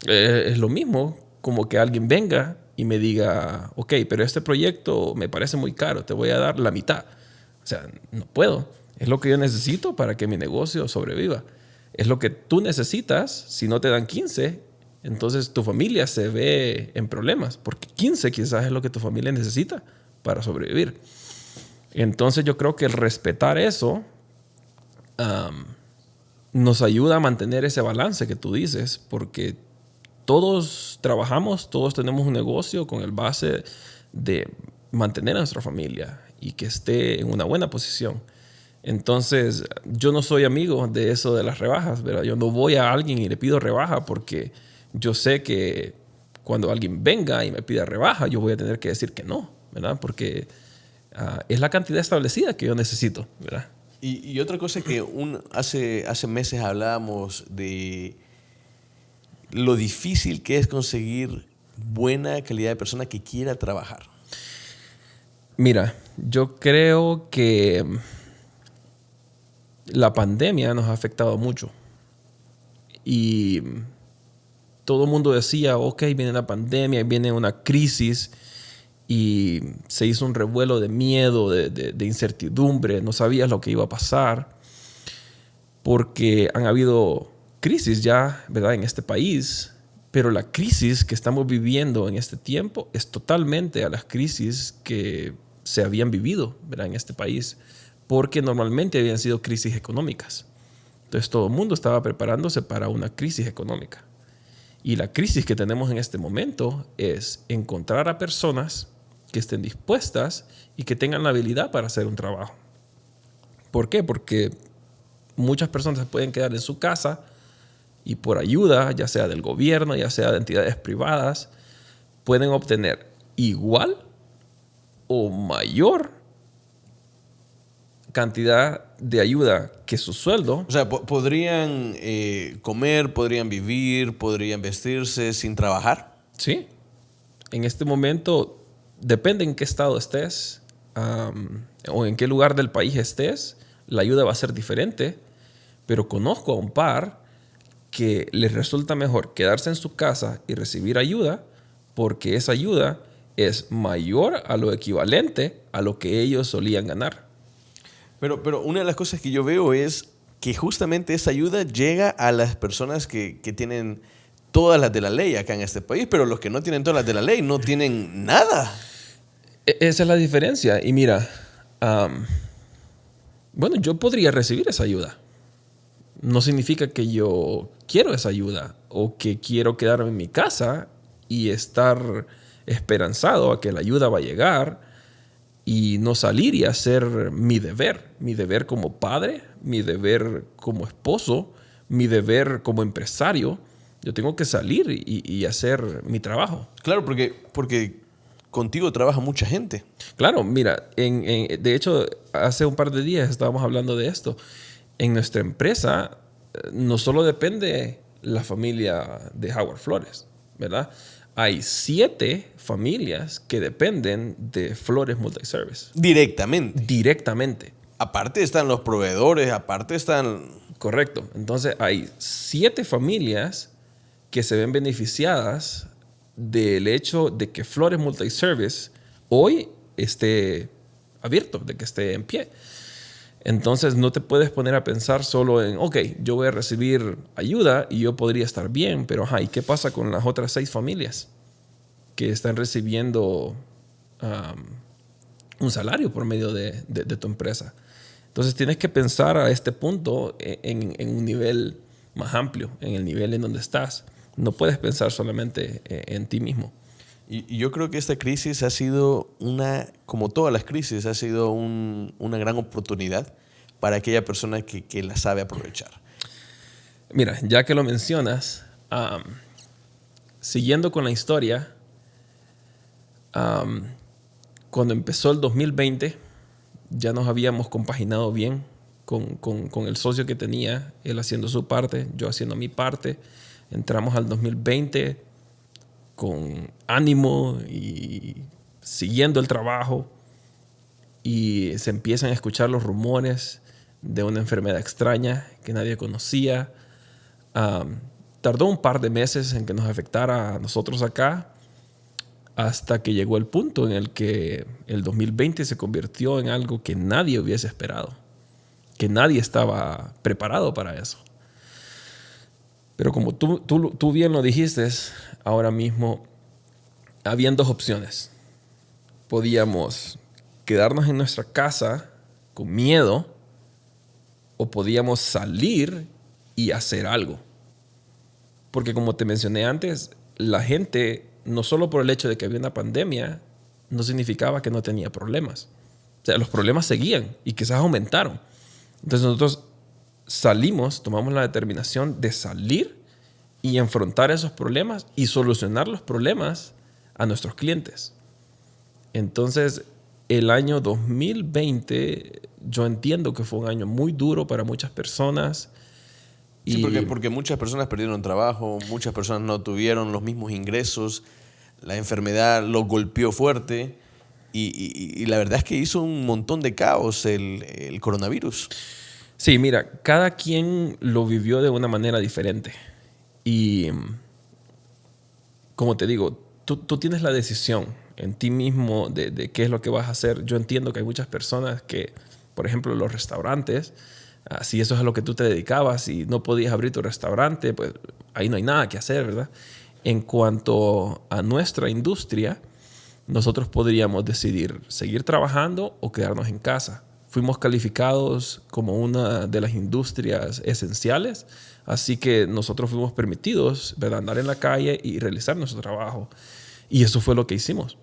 Es lo mismo como que alguien venga y me diga, ok, pero este proyecto me parece muy caro, te voy a dar la mitad. O sea, no puedo. Es lo que yo necesito para que mi negocio sobreviva. Es lo que tú necesitas. Si no te dan 15, entonces tu familia se ve en problemas, porque 15 quizás es lo que tu familia necesita para sobrevivir. Entonces yo creo que el respetar eso nos ayuda a mantener ese balance que tú dices, porque todos trabajamos, todos tenemos un negocio con el base de mantener a nuestra familia y que esté en una buena posición. Entonces, yo no soy amigo de eso de las rebajas, ¿verdad? Yo no voy a alguien y le pido rebaja porque yo sé que cuando alguien venga y me pida rebaja, yo voy a tener que decir que no, ¿verdad? Porque es la cantidad establecida que yo necesito, ¿verdad? Y otra cosa que hace meses hablábamos de lo difícil que es conseguir buena calidad de persona que quiera trabajar. Mira, yo creo que la pandemia nos ha afectado mucho. Y todo el mundo decía, ok, viene la pandemia, viene una crisis. Y se hizo un revuelo de miedo, de incertidumbre. No sabías lo que iba a pasar. Porque han habido crisis ya, ¿verdad?, en este país. Pero la crisis que estamos viviendo en este tiempo es totalmente a las crisis que se habían vivido, ¿verdad?, en este país. Porque normalmente habían sido crisis económicas. Entonces todo el mundo estaba preparándose para una crisis económica. Y la crisis que tenemos en este momento es encontrar a personas que estén dispuestas y que tengan la habilidad para hacer un trabajo. ¿Por qué? Porque muchas personas se pueden quedar en su casa y por ayuda, ya sea del gobierno, ya sea de entidades privadas, pueden obtener igual o mayor cantidad de ayuda que su sueldo. O sea, podrían comer, podrían vivir, podrían vestirse sin trabajar. Sí. En este momento, depende en qué estado estés o en qué lugar del país estés, la ayuda va a ser diferente, pero conozco a un par que les resulta mejor quedarse en su casa y recibir ayuda porque esa ayuda es mayor a lo equivalente a lo que ellos solían ganar. Pero una de las cosas que yo veo es que justamente esa ayuda llega a las personas que tienen todas las de la ley acá en este país, pero los que no tienen todas las de la ley no tienen nada. Esa es la diferencia. Y mira, bueno, yo podría recibir esa ayuda. No significa que yo quiero esa ayuda o que quiero quedarme en mi casa y estar esperanzado a que la ayuda va a llegar y no salir y hacer mi deber como padre, mi deber como esposo, mi deber como empresario. Yo tengo que salir y hacer mi trabajo. Claro, porque contigo trabaja mucha gente. Claro, mira, de hecho, hace un par de días estábamos hablando de esto. En nuestra empresa no solo depende la familia de Howard Flores, ¿verdad? Hay 7 familias que dependen de Flores Multiservice. Directamente. Aparte están los proveedores, aparte están... Correcto. Entonces hay 7 familias que se ven beneficiadas del hecho de que Flores Multiservice hoy esté abierto, de que esté en pie. Entonces no te puedes poner a pensar solo en, ok, yo voy a recibir ayuda y yo podría estar bien, pero ¿y qué pasa con las otras 6 familias que están recibiendo un salario por medio de tu empresa? Entonces tienes que pensar a este punto en un nivel más amplio, en el nivel en donde estás. No puedes pensar solamente en ti mismo. Y yo creo que esta crisis ha sido como todas las crisis, ha sido una gran oportunidad para aquella persona que la sabe aprovechar. Mira, ya que lo mencionas, siguiendo con la historia, cuando empezó el 2020, ya nos habíamos compaginado bien con el socio que tenía, él haciendo su parte, yo haciendo mi parte. Entramos al 2020 con ánimo y siguiendo el trabajo, y se empiezan a escuchar los rumores de una enfermedad extraña que nadie conocía. Tardó un par de meses en que nos afectara a nosotros acá, hasta que llegó el punto en el que el 2020 se convirtió en algo que nadie hubiese esperado, que nadie estaba preparado para eso. Pero como tú bien lo dijiste, ahora mismo habían 2 opciones. Podíamos quedarnos en nuestra casa con miedo, o podíamos salir y hacer algo. Porque como te mencioné antes, la gente, no solo por el hecho de que había una pandemia, no significaba que no tenía problemas. O sea, los problemas seguían y quizás aumentaron. Entonces nosotros tomamos la determinación de salir y enfrentar esos problemas y solucionar los problemas a nuestros clientes. Entonces, el año 2020, yo entiendo que fue un año muy duro para muchas personas. Sí, porque muchas personas perdieron trabajo, muchas personas no tuvieron los mismos ingresos, la enfermedad los golpeó fuerte y la verdad es que hizo un montón de caos el coronavirus. Sí, mira, cada quien lo vivió de una manera diferente. Y como te digo, tú tienes la decisión en ti mismo de qué es lo que vas a hacer. Yo entiendo que hay muchas personas que, por ejemplo, los restaurantes, si eso es a lo que tú te dedicabas y no podías abrir tu restaurante, pues ahí no hay nada que hacer, ¿verdad? En cuanto a nuestra industria, nosotros podríamos decidir seguir trabajando o quedarnos en casa. Fuimos calificados como una de las industrias esenciales, así que nosotros fuimos permitidos, ¿verdad?, andar en la calle y realizar nuestro trabajo. Y eso fue lo que hicimos.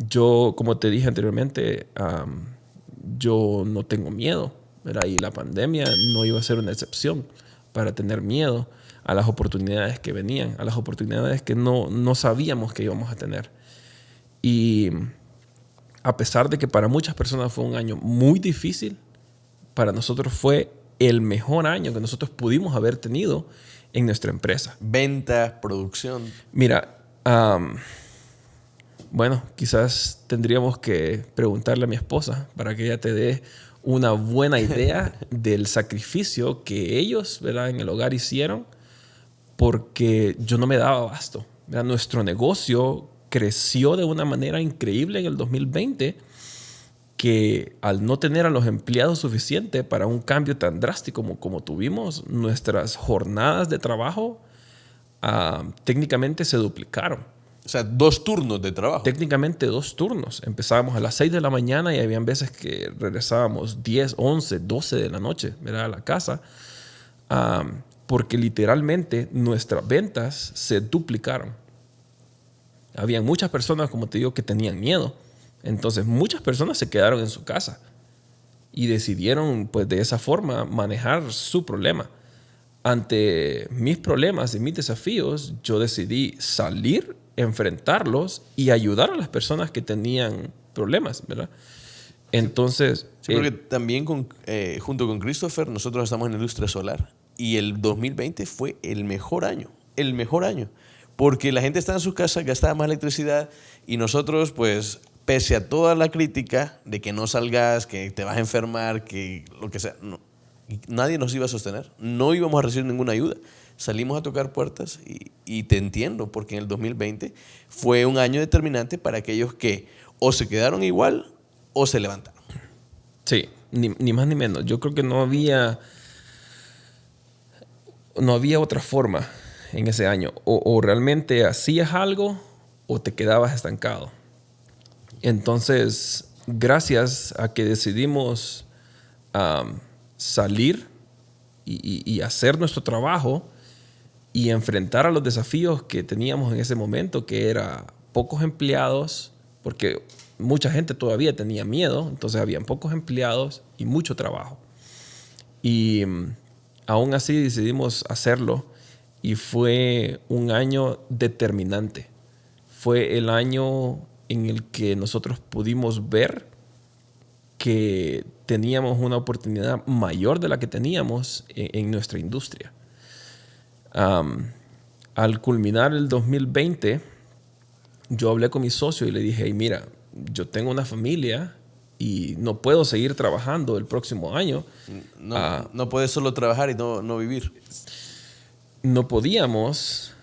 Yo, como te dije anteriormente, yo no tengo miedo, ¿verdad? Y la pandemia no iba a ser una excepción para tener miedo a las oportunidades que venían, a las oportunidades que no sabíamos que íbamos a tener. Y a pesar de que para muchas personas fue un año muy difícil, para nosotros fue el mejor año que nosotros pudimos haber tenido en nuestra empresa. Venta, producción. Mira, bueno, quizás tendríamos que preguntarle a mi esposa para que ella te dé una buena idea del sacrificio que ellos, ¿verdad?, en el hogar hicieron, porque yo no me daba abasto, ¿verdad? Nuestro negocio creció de una manera increíble en el 2020, que al no tener a los empleados suficientes para un cambio tan drástico como tuvimos, nuestras jornadas de trabajo técnicamente se duplicaron. O sea, 2 turnos de trabajo. Técnicamente 2 turnos. Empezábamos a las 6 de la mañana y habían veces que regresábamos 10, 11, 12 de la noche, ¿verdad?, a la casa, porque literalmente nuestras ventas se duplicaron. Había muchas personas, como te digo, que tenían miedo. Entonces, muchas personas se quedaron en su casa y decidieron, pues, de esa forma manejar su problema. Ante mis problemas y mis desafíos, yo decidí salir, enfrentarlos y ayudar a las personas que tenían problemas, ¿verdad? Entonces... Sí, porque también junto con Christopher, nosotros estamos en la industria solar y el 2020 fue el mejor año, porque la gente estaba en sus casas, gastaba más electricidad y nosotros, pues, pese a toda la crítica de que no salgas, que te vas a enfermar, que lo que sea, nadie nos iba a sostener, no íbamos a recibir ninguna ayuda. Salimos a tocar puertas y te entiendo, porque en el 2020 fue un año determinante para aquellos que o se quedaron igual o se levantaron. Sí, ni más ni menos. Yo creo que no había otra forma en ese año. O realmente hacías algo o te quedabas estancado. Entonces, gracias a que decidimos salir y hacer nuestro trabajo y enfrentar a los desafíos que teníamos en ese momento, que era pocos empleados, porque mucha gente todavía tenía miedo, entonces habían pocos empleados y mucho trabajo. Y aún así decidimos hacerlo y fue un año determinante. Fue el año en el que nosotros pudimos ver que teníamos una oportunidad mayor de la que teníamos en nuestra industria. Al culminar el 2020, yo hablé con mi socio y le dije, hey, mira, yo tengo una familia y no puedo seguir trabajando el próximo año. No puedes solo trabajar y no vivir. No podíamos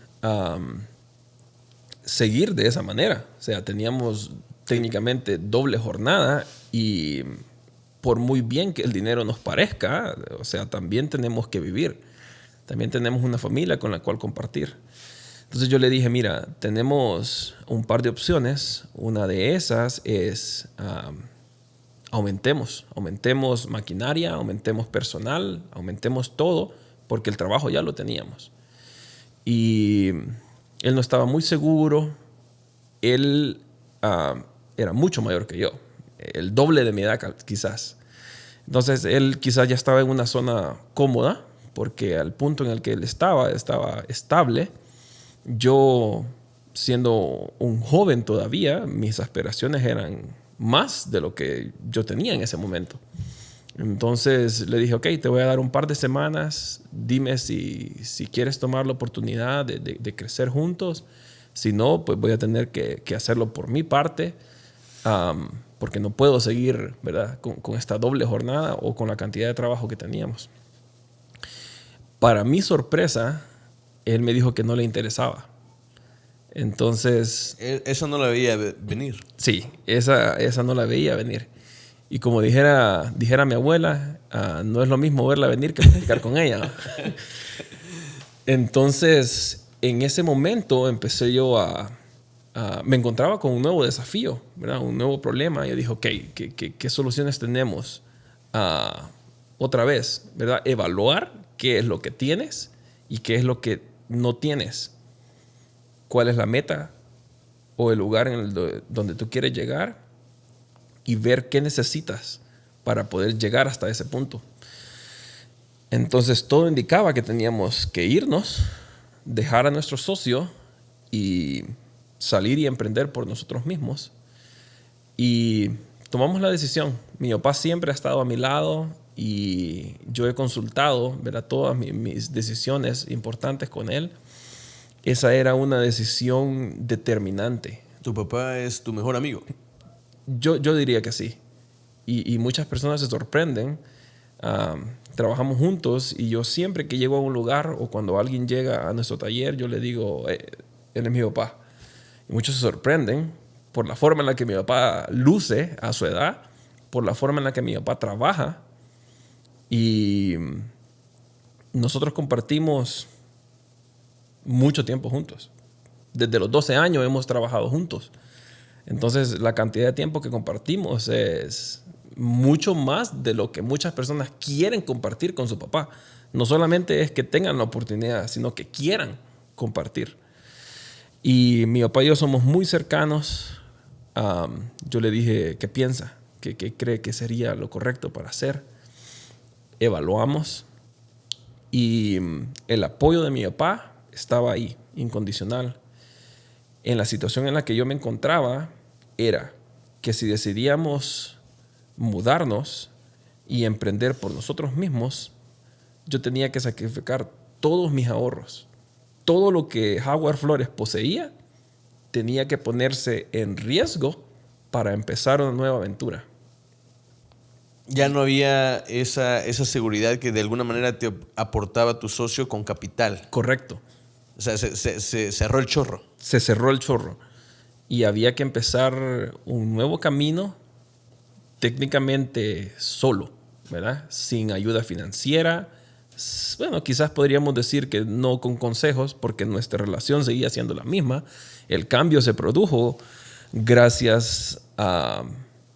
seguir de esa manera. O sea, teníamos técnicamente doble jornada y por muy bien que el dinero nos parezca, o sea, también tenemos que vivir. También tenemos una familia con la cual compartir. Entonces yo le dije, mira, tenemos un par de opciones. Una de esas es aumentemos maquinaria, aumentemos personal, aumentemos todo, porque el trabajo ya lo teníamos. Y él no estaba muy seguro. Él era mucho mayor que yo, el doble de mi edad quizás. Entonces él quizás ya estaba en una zona cómoda, porque al punto en el que él estaba estable. Yo, siendo un joven todavía, mis aspiraciones eran más de lo que yo tenía en ese momento. Entonces le dije, ok, te voy a dar un par de semanas, dime si quieres tomar la oportunidad de crecer juntos. Si no, pues voy a tener que hacerlo por mi parte, porque no puedo seguir, ¿verdad?, con esta doble jornada o con la cantidad de trabajo que teníamos. Para mi sorpresa, él me dijo que no le interesaba. Entonces... Eso no la veía venir. Sí, esa no la veía venir. Y como dijera mi abuela, no es lo mismo verla venir que platicar con ella. Entonces, en ese momento empecé yo me encontraba con un nuevo desafío, ¿verdad? Un nuevo problema. Yo dije, ok, ¿qué soluciones tenemos? Otra vez, ¿verdad? Evaluar qué es lo que tienes y qué es lo que no tienes. ¿Cuál es la meta o el lugar donde tú quieres llegar? Y ver qué necesitas para poder llegar hasta ese punto. Entonces todo indicaba que teníamos que irnos, dejar a nuestro socio y salir y emprender por nosotros mismos. Y tomamos la decisión. Mi papá siempre ha estado a mi lado y yo he consultado, ¿verdad?, todas mis decisiones importantes con él. Esa era una decisión determinante. ¿Tu papá es tu mejor amigo? Yo diría que sí. Y muchas personas se sorprenden. Trabajamos juntos y yo siempre que llego a un lugar o cuando alguien llega a nuestro taller, yo le digo, él es mi papá. Y muchos se sorprenden por la forma en la que mi papá luce a su edad, por la forma en la que mi papá trabaja. Y nosotros compartimos mucho tiempo juntos. Desde los 12 años hemos trabajado juntos. Entonces, la cantidad de tiempo que compartimos es mucho más de lo que muchas personas quieren compartir con su papá. No solamente es que tengan la oportunidad, sino que quieran compartir. Y mi papá y yo somos muy cercanos. yo le dije, ¿qué piensa? ¿Qué cree que sería lo correcto para hacer? Evaluamos y el apoyo de mi papá estaba ahí, incondicional. En la situación en la que yo me encontraba era que si decidíamos mudarnos y emprender por nosotros mismos, yo tenía que sacrificar todos mis ahorros. Todo lo que Jaguar Flores poseía tenía que ponerse en riesgo para empezar una nueva aventura. Ya no había esa seguridad que de alguna manera te aportaba tu socio con capital. Correcto. O sea, se cerró el chorro. Se cerró el chorro y había que empezar un nuevo camino técnicamente solo, ¿verdad? Sin ayuda financiera. Bueno, quizás podríamos decir que no con consejos porque nuestra relación seguía siendo la misma. El cambio se produjo gracias a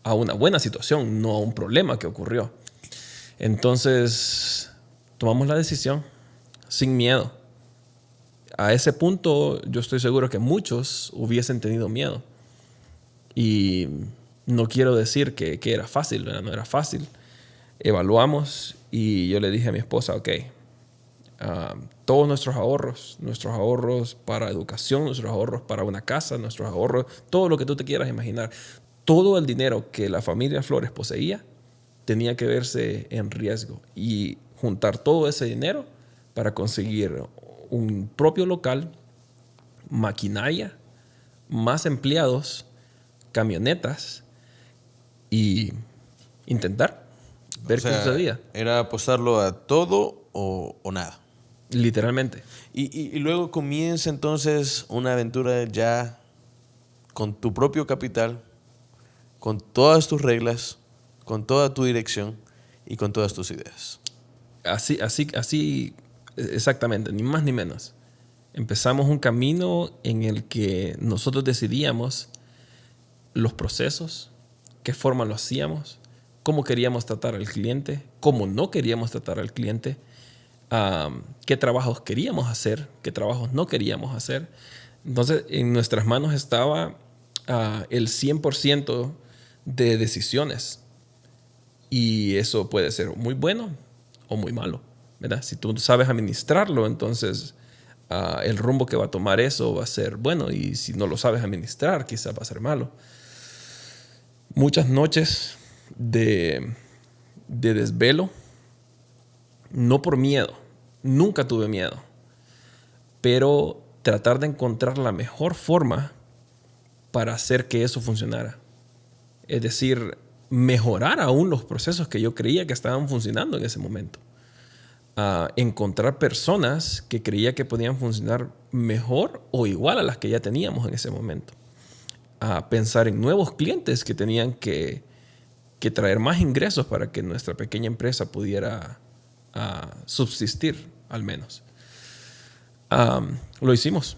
una buena situación, no a un problema que ocurrió. Entonces, tomamos la decisión sin miedo. A ese punto, yo estoy seguro que muchos hubiesen tenido miedo. Y no quiero decir que era fácil, ¿verdad? No era fácil. Evaluamos y yo le dije a mi esposa, ok, todos nuestros ahorros para educación, nuestros ahorros para una casa, nuestros ahorros, todo lo que tú te quieras imaginar, todo el dinero que la familia Flores poseía tenía que verse en riesgo y juntar todo ese dinero para conseguir un propio local, maquinaria, más empleados, camionetas y intentar ver qué sucedía. Era apostarlo a todo o nada. Literalmente. Y luego comienza entonces una aventura ya con tu propio capital, con todas tus reglas, con toda tu dirección y con todas tus ideas. Así, exactamente, ni más ni menos. Empezamos un camino en el que nosotros decidíamos los procesos, qué forma lo hacíamos, cómo queríamos tratar al cliente, cómo no queríamos tratar al cliente, qué trabajos queríamos hacer, qué trabajos no queríamos hacer. Entonces, en nuestras manos estaba el 100% de decisiones. Y eso puede ser muy bueno o muy malo, ¿verdad? Si tú sabes administrarlo, entonces el rumbo que va a tomar eso va a ser bueno. Y si no lo sabes administrar, quizás va a ser malo. Muchas noches de desvelo, no por miedo, nunca tuve miedo, pero tratar de encontrar la mejor forma para hacer que eso funcionara. Es decir, mejorar aún los procesos que yo creía que estaban funcionando en ese momento. Encontrar personas que creía que podían funcionar mejor o igual a las que ya teníamos en ese momento. Pensar en nuevos clientes que tenían que traer más ingresos para que nuestra pequeña empresa pudiera subsistir, al menos. Lo hicimos,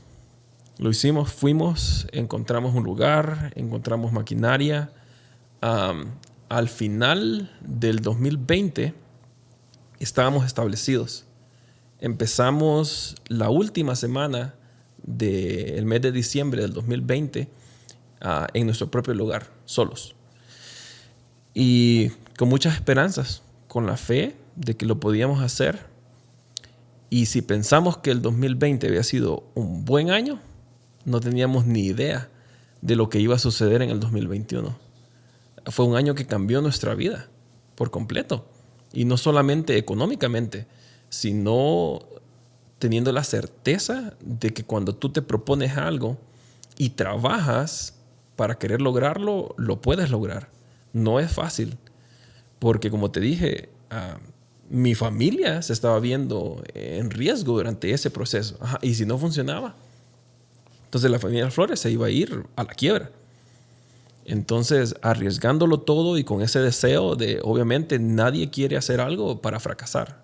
fuimos, encontramos un lugar, encontramos maquinaria. Al final del 2020 estábamos establecidos. Empezamos la última semana del mes de diciembre del 2020 en nuestro propio lugar, solos. Y con muchas esperanzas, con la fe de que lo podíamos hacer. Y si pensamos que el 2020 había sido un buen año, no teníamos ni idea de lo que iba a suceder en el 2021. Fue un año que cambió nuestra vida por completo. Y no solamente económicamente, sino teniendo la certeza de que cuando tú te propones algo y trabajas para querer lograrlo, lo puedes lograr. No es fácil, porque como te dije, mi familia se estaba viendo en riesgo durante ese proceso. Y si no funcionaba, entonces la familia Flores se iba a ir a la quiebra. Entonces, arriesgándolo todo y con ese deseo de, obviamente, nadie quiere hacer algo para fracasar.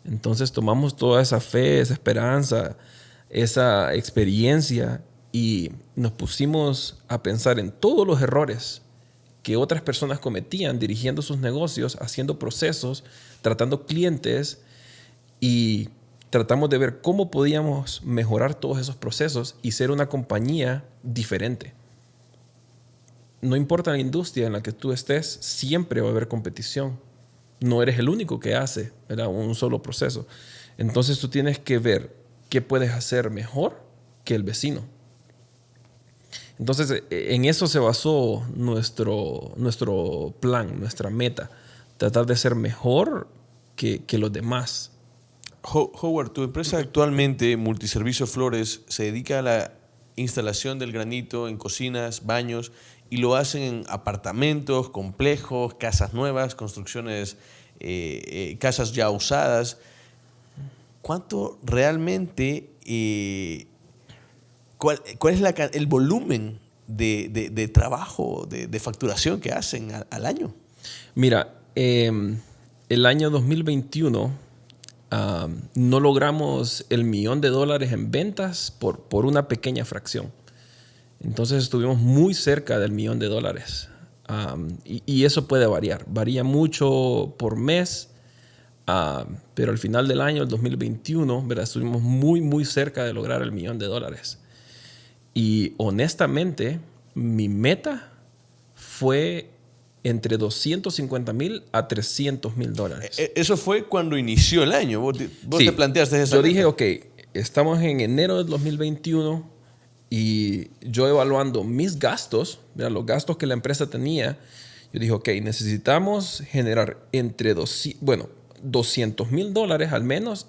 Entonces, tomamos toda esa fe, esa esperanza, esa experiencia y nos pusimos a pensar en todos los errores que otras personas cometían dirigiendo sus negocios, haciendo procesos, tratando clientes y tratamos de ver cómo podíamos mejorar todos esos procesos y ser una compañía diferente. no importa la industria en la que tú estés, siempre va a haber competición. No eres el único que hace, ¿verdad?, un solo proceso. Entonces tú tienes que ver qué puedes hacer mejor que el vecino. Entonces en eso se basó nuestro plan, nuestra meta. Tratar de ser mejor que los demás. Howard, tu empresa actualmente, Multiservicio Flores, se dedica a la instalación del granito en cocinas, baños, y lo hacen en apartamentos, complejos, casas nuevas, construcciones, casas ya usadas. ¿Cuánto realmente, cuál es el volumen de trabajo, de facturación que hacen al año? Mira, el año 2021 no logramos el $1,000,000 en ventas por una pequeña fracción. Entonces estuvimos muy cerca del $1,000,000. Y eso puede variar. Varía mucho por mes, pero al final del año, el 2021, ¿verdad?, estuvimos muy, muy cerca de lograr el $1,000,000. Y honestamente, mi meta fue entre $250,000 a $300,000. Eso fue cuando inició el año. Vos Sí, te planteaste esa yo meta. dije, ok, estamos en enero del 2021 y yo evaluando mis gastos, ¿verdad?, los gastos que la empresa tenía, yo dije, ok, necesitamos generar entre $200,000 al menos.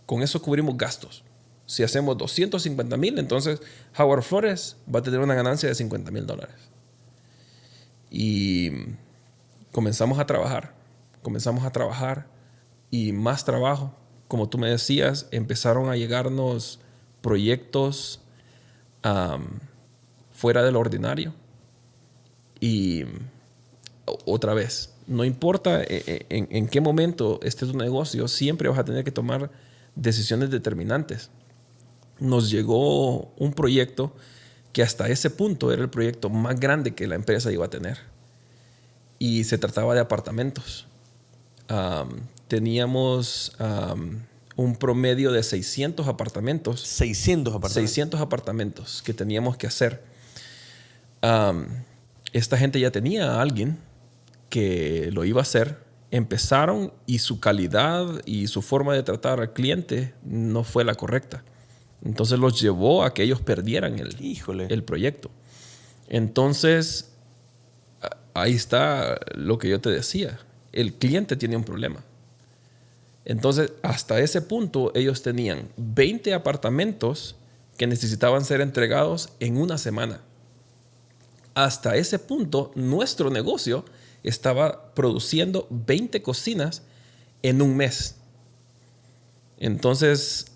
Con eso cubrimos gastos. Si hacemos $250,000, entonces Howard Flores va a tener una ganancia de $50,000. Y comenzamos a trabajar y más trabajo. Como tú me decías, empezaron a llegarnos proyectos fuera del ordinario. Y otra vez, no importa en qué momento esté tu negocio, siempre vas a tener que tomar decisiones determinantes. Nos llegó un proyecto que hasta ese punto era el proyecto más grande que la empresa iba a tener. Y se trataba de apartamentos. Teníamos un promedio de 600 apartamentos. 600 apartamentos. 600 apartamentos que teníamos que hacer. Esta gente ya tenía a alguien que lo iba a hacer. Empezaron y su calidad y su forma de tratar al cliente no fue la correcta. Entonces los llevó a que ellos perdieran el proyecto. Entonces, ahí está lo que yo te decía. El cliente tiene un problema. Entonces, hasta ese punto, ellos tenían 20 apartamentos que necesitaban ser entregados en una semana. Hasta ese punto, nuestro negocio estaba produciendo 20 cocinas en un mes. Entonces,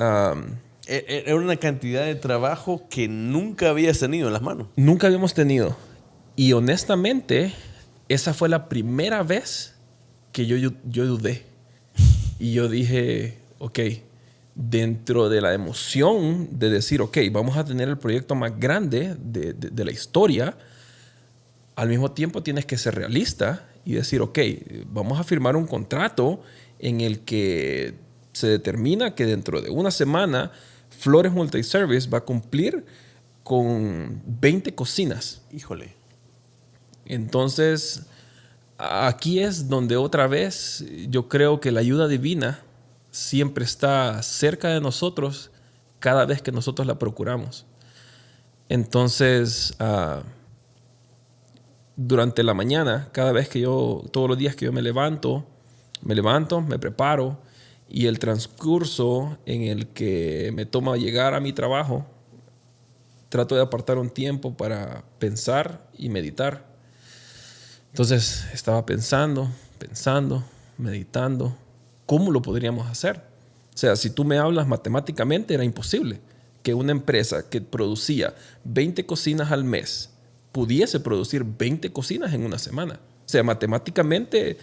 era una cantidad de trabajo que nunca habías tenido en las manos. Nunca habíamos tenido. Y honestamente, esa fue la primera vez que yo dudé. Y yo dije, ok, dentro de la emoción de decir, ok, vamos a tener el proyecto más grande de la historia, al mismo tiempo tienes que ser realista y decir, ok, vamos a firmar un contrato en el que se determina que dentro de una semana Flores Multiservice va a cumplir con 20 cocinas. Híjole. Entonces, aquí es donde otra vez yo creo que la ayuda divina siempre está cerca de nosotros cada vez que nosotros la procuramos. Entonces, durante la mañana, todos los días que yo me levanto, me preparo, y el transcurso en el que me toma llegar a mi trabajo, trato de apartar un tiempo para pensar y meditar. Entonces estaba pensando, meditando, ¿cómo lo podríamos hacer? O sea, si tú me hablas matemáticamente, era imposible que una empresa que producía 20 cocinas al mes pudiese producir 20 cocinas en una semana. O sea, matemáticamente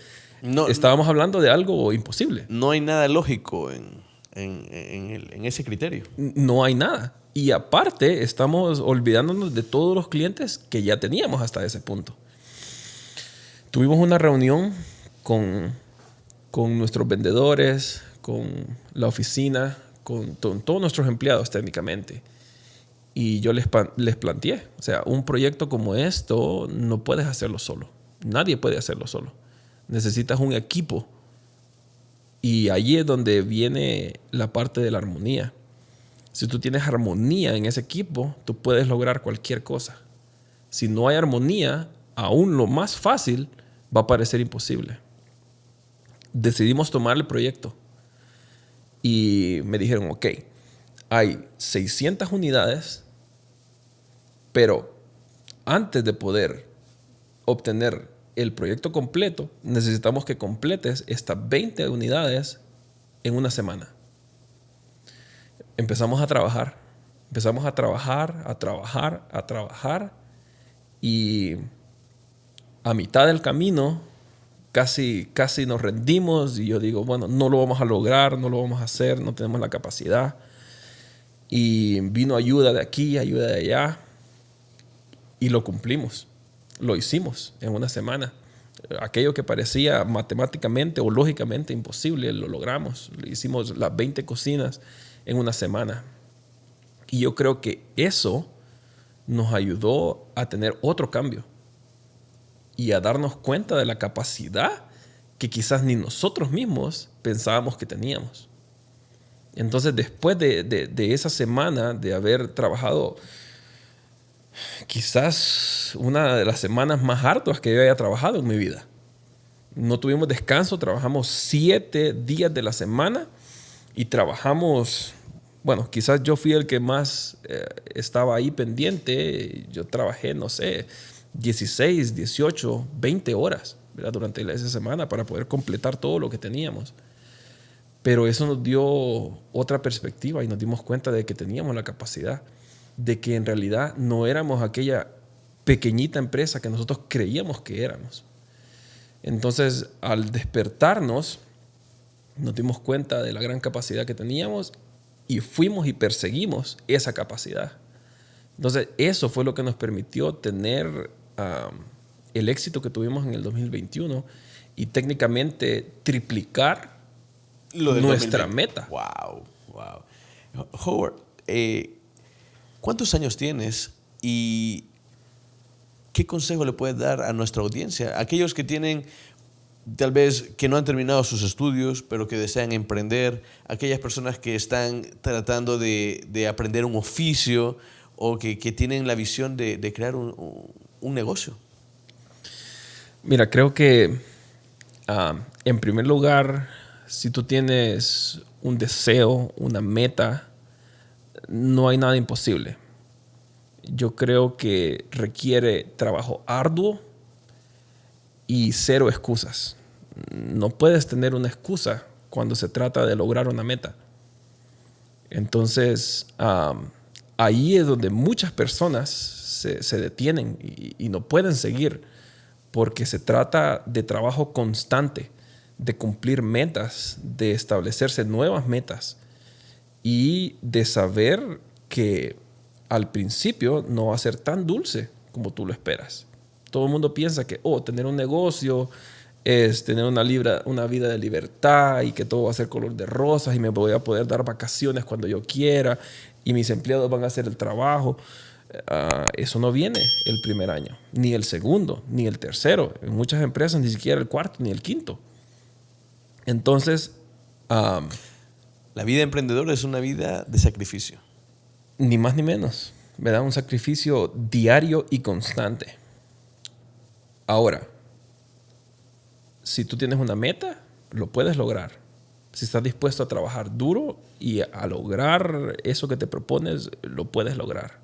estábamos hablando de algo imposible. No hay nada lógico en ese criterio. No hay nada. Y aparte, estamos olvidándonos de todos los clientes que ya teníamos hasta ese punto. Tuvimos una reunión con nuestros vendedores, con la oficina, con todos nuestros empleados técnicamente. Y yo les planteé, o sea, un proyecto como esto no puedes hacerlo solo. Nadie puede hacerlo solo. Necesitas un equipo. Y allí es donde viene la parte de la armonía. Si tú tienes armonía en ese equipo, tú puedes lograr cualquier cosa. Si no hay armonía, aún lo más fácil va a parecer imposible. Decidimos tomar el proyecto y me dijeron, ok, hay 600 unidades, pero antes de poder obtener el proyecto completo, necesitamos que completes estas 20 unidades en una semana. Empezamos a trabajar y a mitad del camino casi nos rendimos y yo digo, bueno, no lo vamos a lograr, no lo vamos a hacer, no tenemos la capacidad. Y vino ayuda de aquí, ayuda de allá y lo cumplimos. Lo hicimos en una semana. Aquello que parecía matemáticamente o lógicamente imposible, lo logramos. Hicimos las 20 cocinas en una semana. Y yo creo que eso nos ayudó a tener otro cambio y a darnos cuenta de la capacidad que quizás ni nosotros mismos pensábamos que teníamos. Entonces, después de esa semana de haber trabajado, quizás una de las semanas más arduas que yo haya trabajado en mi vida. No tuvimos descanso, trabajamos 7 días de la semana y trabajamos, bueno, quizás yo fui el que más estaba ahí pendiente. Yo trabajé, no sé, 16, 18, 20 horas, ¿verdad? Durante esa semana para poder completar todo lo que teníamos. Pero eso nos dio otra perspectiva y nos dimos cuenta de que teníamos la capacidad, de que en realidad no éramos aquella pequeñita empresa que nosotros creíamos que éramos. Entonces, al despertarnos, nos dimos cuenta de la gran capacidad que teníamos y fuimos y perseguimos esa capacidad. Entonces, eso fue lo que nos permitió tener el éxito que tuvimos en el 2021 y técnicamente triplicar nuestra 2020. meta. Wow. Howard, ¿cuántos años tienes y qué consejo le puedes dar a nuestra audiencia? Aquellos que tienen, tal vez, que no han terminado sus estudios, pero que desean emprender, aquellas personas que están tratando de aprender un oficio o que tienen la visión de crear un negocio. Mira, creo que en primer lugar, si tú tienes un deseo, una meta, no hay nada imposible. Yo creo que requiere trabajo arduo y 0 excusas. No puedes tener una excusa cuando se trata de lograr una meta. Entonces, ahí es donde muchas personas se detienen y no pueden seguir, porque se trata de trabajo constante, de cumplir metas, de establecerse nuevas metas y de saber que al principio no va a ser tan dulce como tú lo esperas. Todo el mundo piensa que tener un negocio es tener una vida de libertad y que todo va a ser color de rosas y me voy a poder dar vacaciones cuando yo quiera y mis empleados van a hacer el trabajo. Eso no viene el primer año, ni el segundo, ni el tercero. En muchas empresas ni siquiera el cuarto ni el quinto. Entonces, la vida emprendedora es una vida de sacrificio. Ni más ni menos, ¿verdad? Un sacrificio diario y constante. Ahora, si tú tienes una meta, lo puedes lograr. Si estás dispuesto a trabajar duro y a lograr eso que te propones, lo puedes lograr.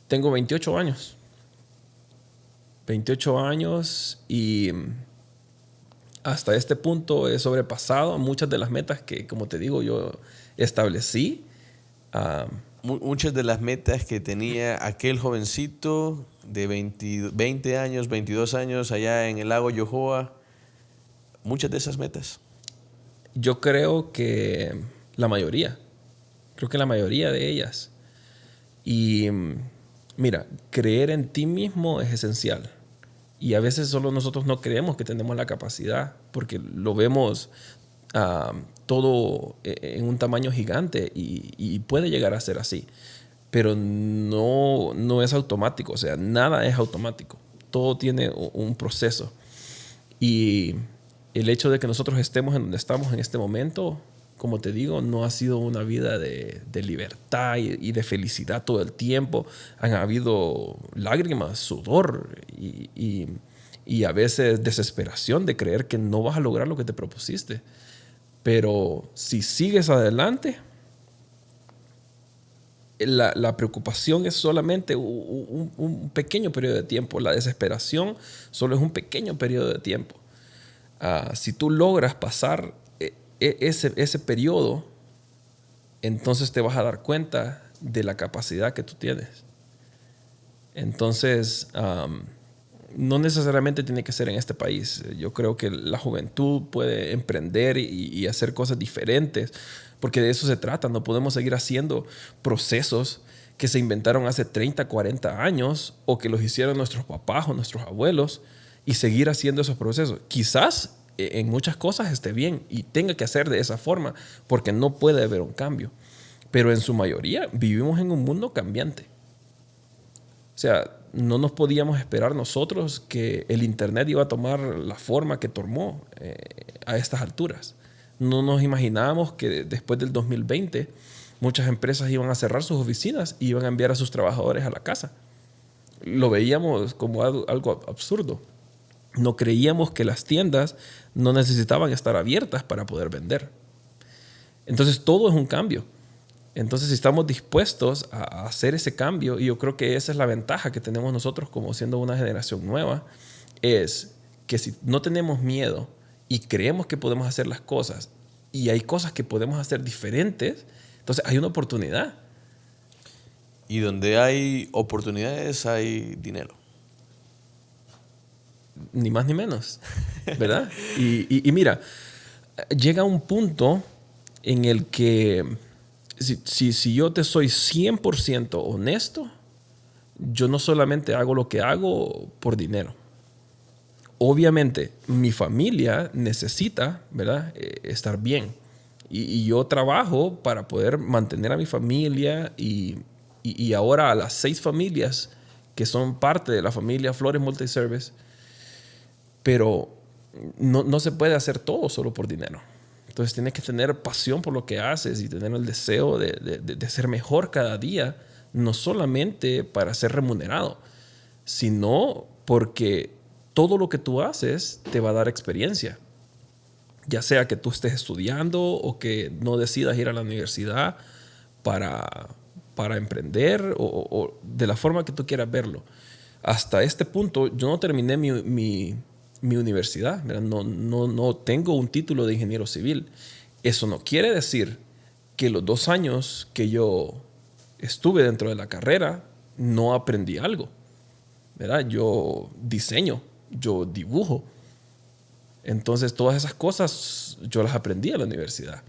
Tengo 28 años. 28 años y hasta este punto he sobrepasado muchas de las metas que, como te digo, yo establecí. Muchas de las metas que tenía aquel jovencito de 20 años, 22 años allá en el lago Yohoa, muchas de esas metas. Yo creo que la mayoría. Creo que la mayoría de ellas. Y mira, creer en ti mismo es esencial. Y a veces solo nosotros no creemos que tenemos la capacidad porque lo vemos todo en un tamaño gigante y puede llegar a ser así. Pero no es automático, o sea, nada es automático. Todo tiene un proceso. Y el hecho de que nosotros estemos en donde estamos en este momento, como te digo, no ha sido una vida de libertad y de felicidad todo el tiempo. Han habido lágrimas, sudor y a veces desesperación de creer que no vas a lograr lo que te propusiste. Pero si sigues adelante, la preocupación es solamente un pequeño periodo de tiempo. La desesperación solo es un pequeño periodo de tiempo. Si tú logras pasar ese periodo, entonces te vas a dar cuenta de la capacidad que tú tienes. Entonces, no necesariamente tiene que ser en este país. Yo creo que la juventud puede emprender y hacer cosas diferentes, porque de eso se trata. No podemos seguir haciendo procesos que se inventaron hace 30, 40 años o que los hicieron nuestros papás o nuestros abuelos y seguir haciendo esos procesos. Quizás en muchas cosas esté bien y tenga que hacer de esa forma porque no puede haber un cambio. Pero en su mayoría vivimos en un mundo cambiante. O sea, no nos podíamos esperar nosotros que el Internet iba a tomar la forma que tomó a estas alturas. No nos imaginábamos que después del 2020 muchas empresas iban a cerrar sus oficinas y iban a enviar a sus trabajadores a la casa. Lo veíamos como algo absurdo. No creíamos que las tiendas no necesitaban estar abiertas para poder vender. Entonces todo es un cambio. Entonces si estamos dispuestos a hacer ese cambio, y yo creo que esa es la ventaja que tenemos nosotros como siendo una generación nueva, es que si no tenemos miedo y creemos que podemos hacer las cosas y hay cosas que podemos hacer diferentes, entonces hay una oportunidad. Y donde hay oportunidades hay dinero. Ni más ni menos, ¿verdad? y mira, llega un punto en el que si yo te soy 100% honesto, yo no solamente hago lo que hago por dinero. Obviamente, mi familia necesita, ¿verdad?, estar bien. Y yo trabajo para poder mantener a mi familia y ahora a las 6 familias que son parte de la familia Flores Multiservice. Pero no se puede hacer todo solo por dinero. Entonces tienes que tener pasión por lo que haces y tener el deseo de ser mejor cada día, no solamente para ser remunerado, sino porque todo lo que tú haces te va a dar experiencia. Ya sea que tú estés estudiando o que no decidas ir a la universidad para emprender o de la forma que tú quieras verlo. Hasta este punto yo no terminé mi universidad, ¿verdad? No tengo un título de ingeniero civil. Eso no quiere decir que los 2 años que yo estuve dentro de la carrera no aprendí algo, ¿verdad? Yo diseño, yo dibujo. Entonces todas esas cosas yo las aprendí en la universidad.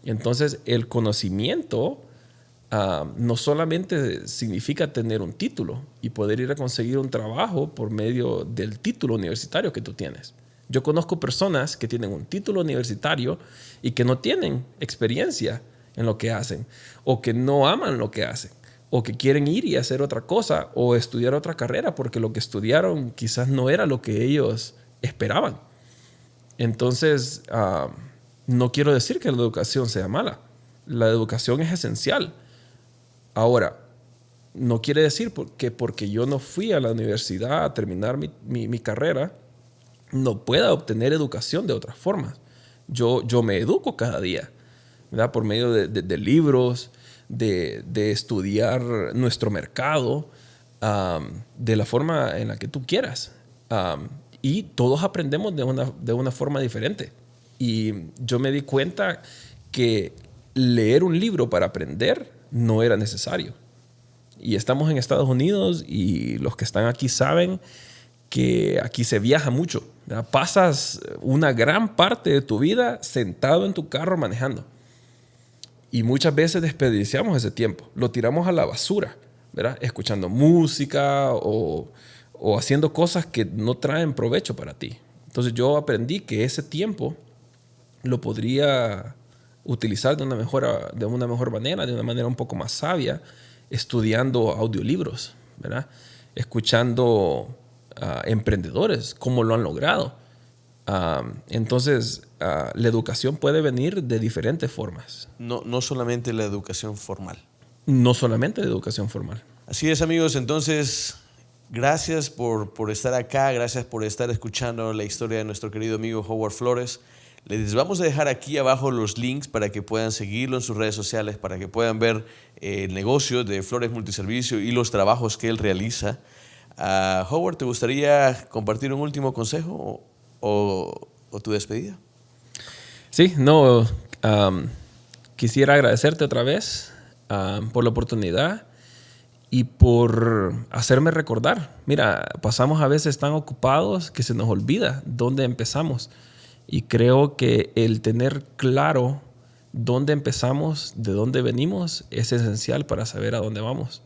Entonces el conocimiento no solamente significa tener un título y poder ir a conseguir un trabajo por medio del título universitario que tú tienes. Yo conozco personas que tienen un título universitario y que no tienen experiencia en lo que hacen, o que no aman lo que hacen, o que quieren ir y hacer otra cosa o estudiar otra carrera porque lo que estudiaron quizás no era lo que ellos esperaban. Entonces, no quiero decir que la educación sea mala. La educación es esencial. Ahora, no quiere decir que porque yo no fui a la universidad a terminar mi carrera, no pueda obtener educación de otras formas. Yo me educo cada día, ¿verdad? Por medio de libros, de estudiar nuestro mercado, de la forma en la que tú quieras. Y todos aprendemos de una forma diferente. Y yo me di cuenta que leer un libro para aprender no era necesario. Y estamos en Estados Unidos y los que están aquí saben que aquí se viaja mucho, ¿verdad? Pasas una gran parte de tu vida sentado en tu carro manejando. Y muchas veces desperdiciamos ese tiempo. Lo tiramos a la basura, ¿verdad? Escuchando música o haciendo cosas que no traen provecho para ti. Entonces yo aprendí que ese tiempo lo podría utilizar de una mejor manera, de una manera un poco más sabia, estudiando audiolibros, ¿verdad? Escuchando emprendedores, cómo lo han logrado. Entonces, la educación puede venir de diferentes formas. No solamente la educación formal. No solamente la educación formal. Así es, amigos. Entonces, gracias por estar acá. Gracias por estar escuchando la historia de nuestro querido amigo Howard Flores. Les vamos a dejar aquí abajo los links para que puedan seguirlo en sus redes sociales, para que puedan ver el negocio de Flores Multiservicio y los trabajos que él realiza. Howard, ¿te gustaría compartir un último consejo o tu despedida? Sí, quisiera agradecerte otra vez por la oportunidad y por hacerme recordar. Mira, pasamos a veces tan ocupados que se nos olvida dónde empezamos. Y creo que el tener claro dónde empezamos, de dónde venimos, es esencial para saber a dónde vamos.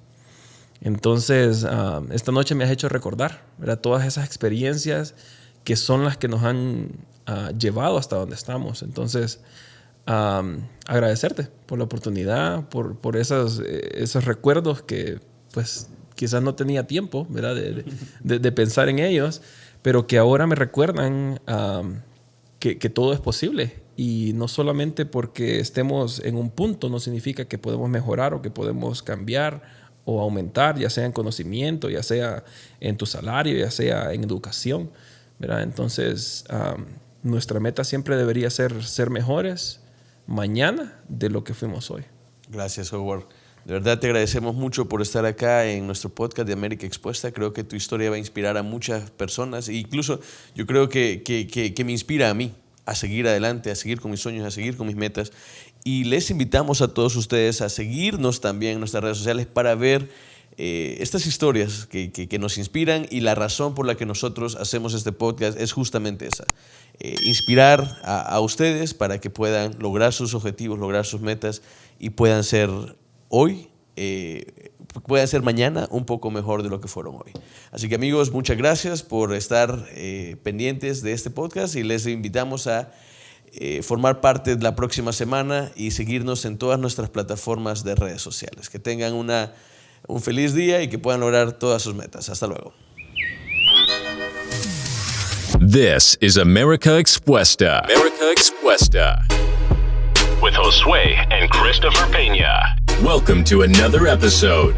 Entonces, esta noche me has hecho recordar, ¿verdad? Todas esas experiencias que son las que nos han llevado hasta donde estamos. Entonces, agradecerte por la oportunidad, por esos recuerdos que pues quizás no tenía tiempo, ¿verdad? de pensar en ellos, pero que ahora me recuerdan que todo es posible. Y no solamente porque estemos en un punto no significa que podemos mejorar o que podemos cambiar o aumentar, ya sea en conocimiento, ya sea en tu salario, ya sea en educación, ¿verdad? Entonces, nuestra meta siempre debería ser mejores mañana de lo que fuimos hoy. Gracias, Howard. De verdad te agradecemos mucho por estar acá en nuestro podcast de América Expuesta. Creo que tu historia va a inspirar a muchas personas e incluso yo creo que me inspira a mí a seguir adelante, a seguir con mis sueños, a seguir con mis metas. Y les invitamos a todos ustedes a seguirnos también en nuestras redes sociales para ver estas historias que nos inspiran, y la razón por la que nosotros hacemos este podcast es justamente esa. Inspirar a ustedes para que puedan lograr sus objetivos, lograr sus metas y puedan ser hoy, puedan ser mañana un poco mejor de lo que fueron hoy. Así que, amigos, muchas gracias por estar pendientes de este podcast y les invitamos a formar parte de la próxima semana y seguirnos en todas nuestras plataformas de redes sociales. Que tengan un feliz día y que puedan lograr todas sus metas. Hasta luego. This is America Expuesta. America Expuesta. With Josue and Christopher Peña. Welcome to another episode.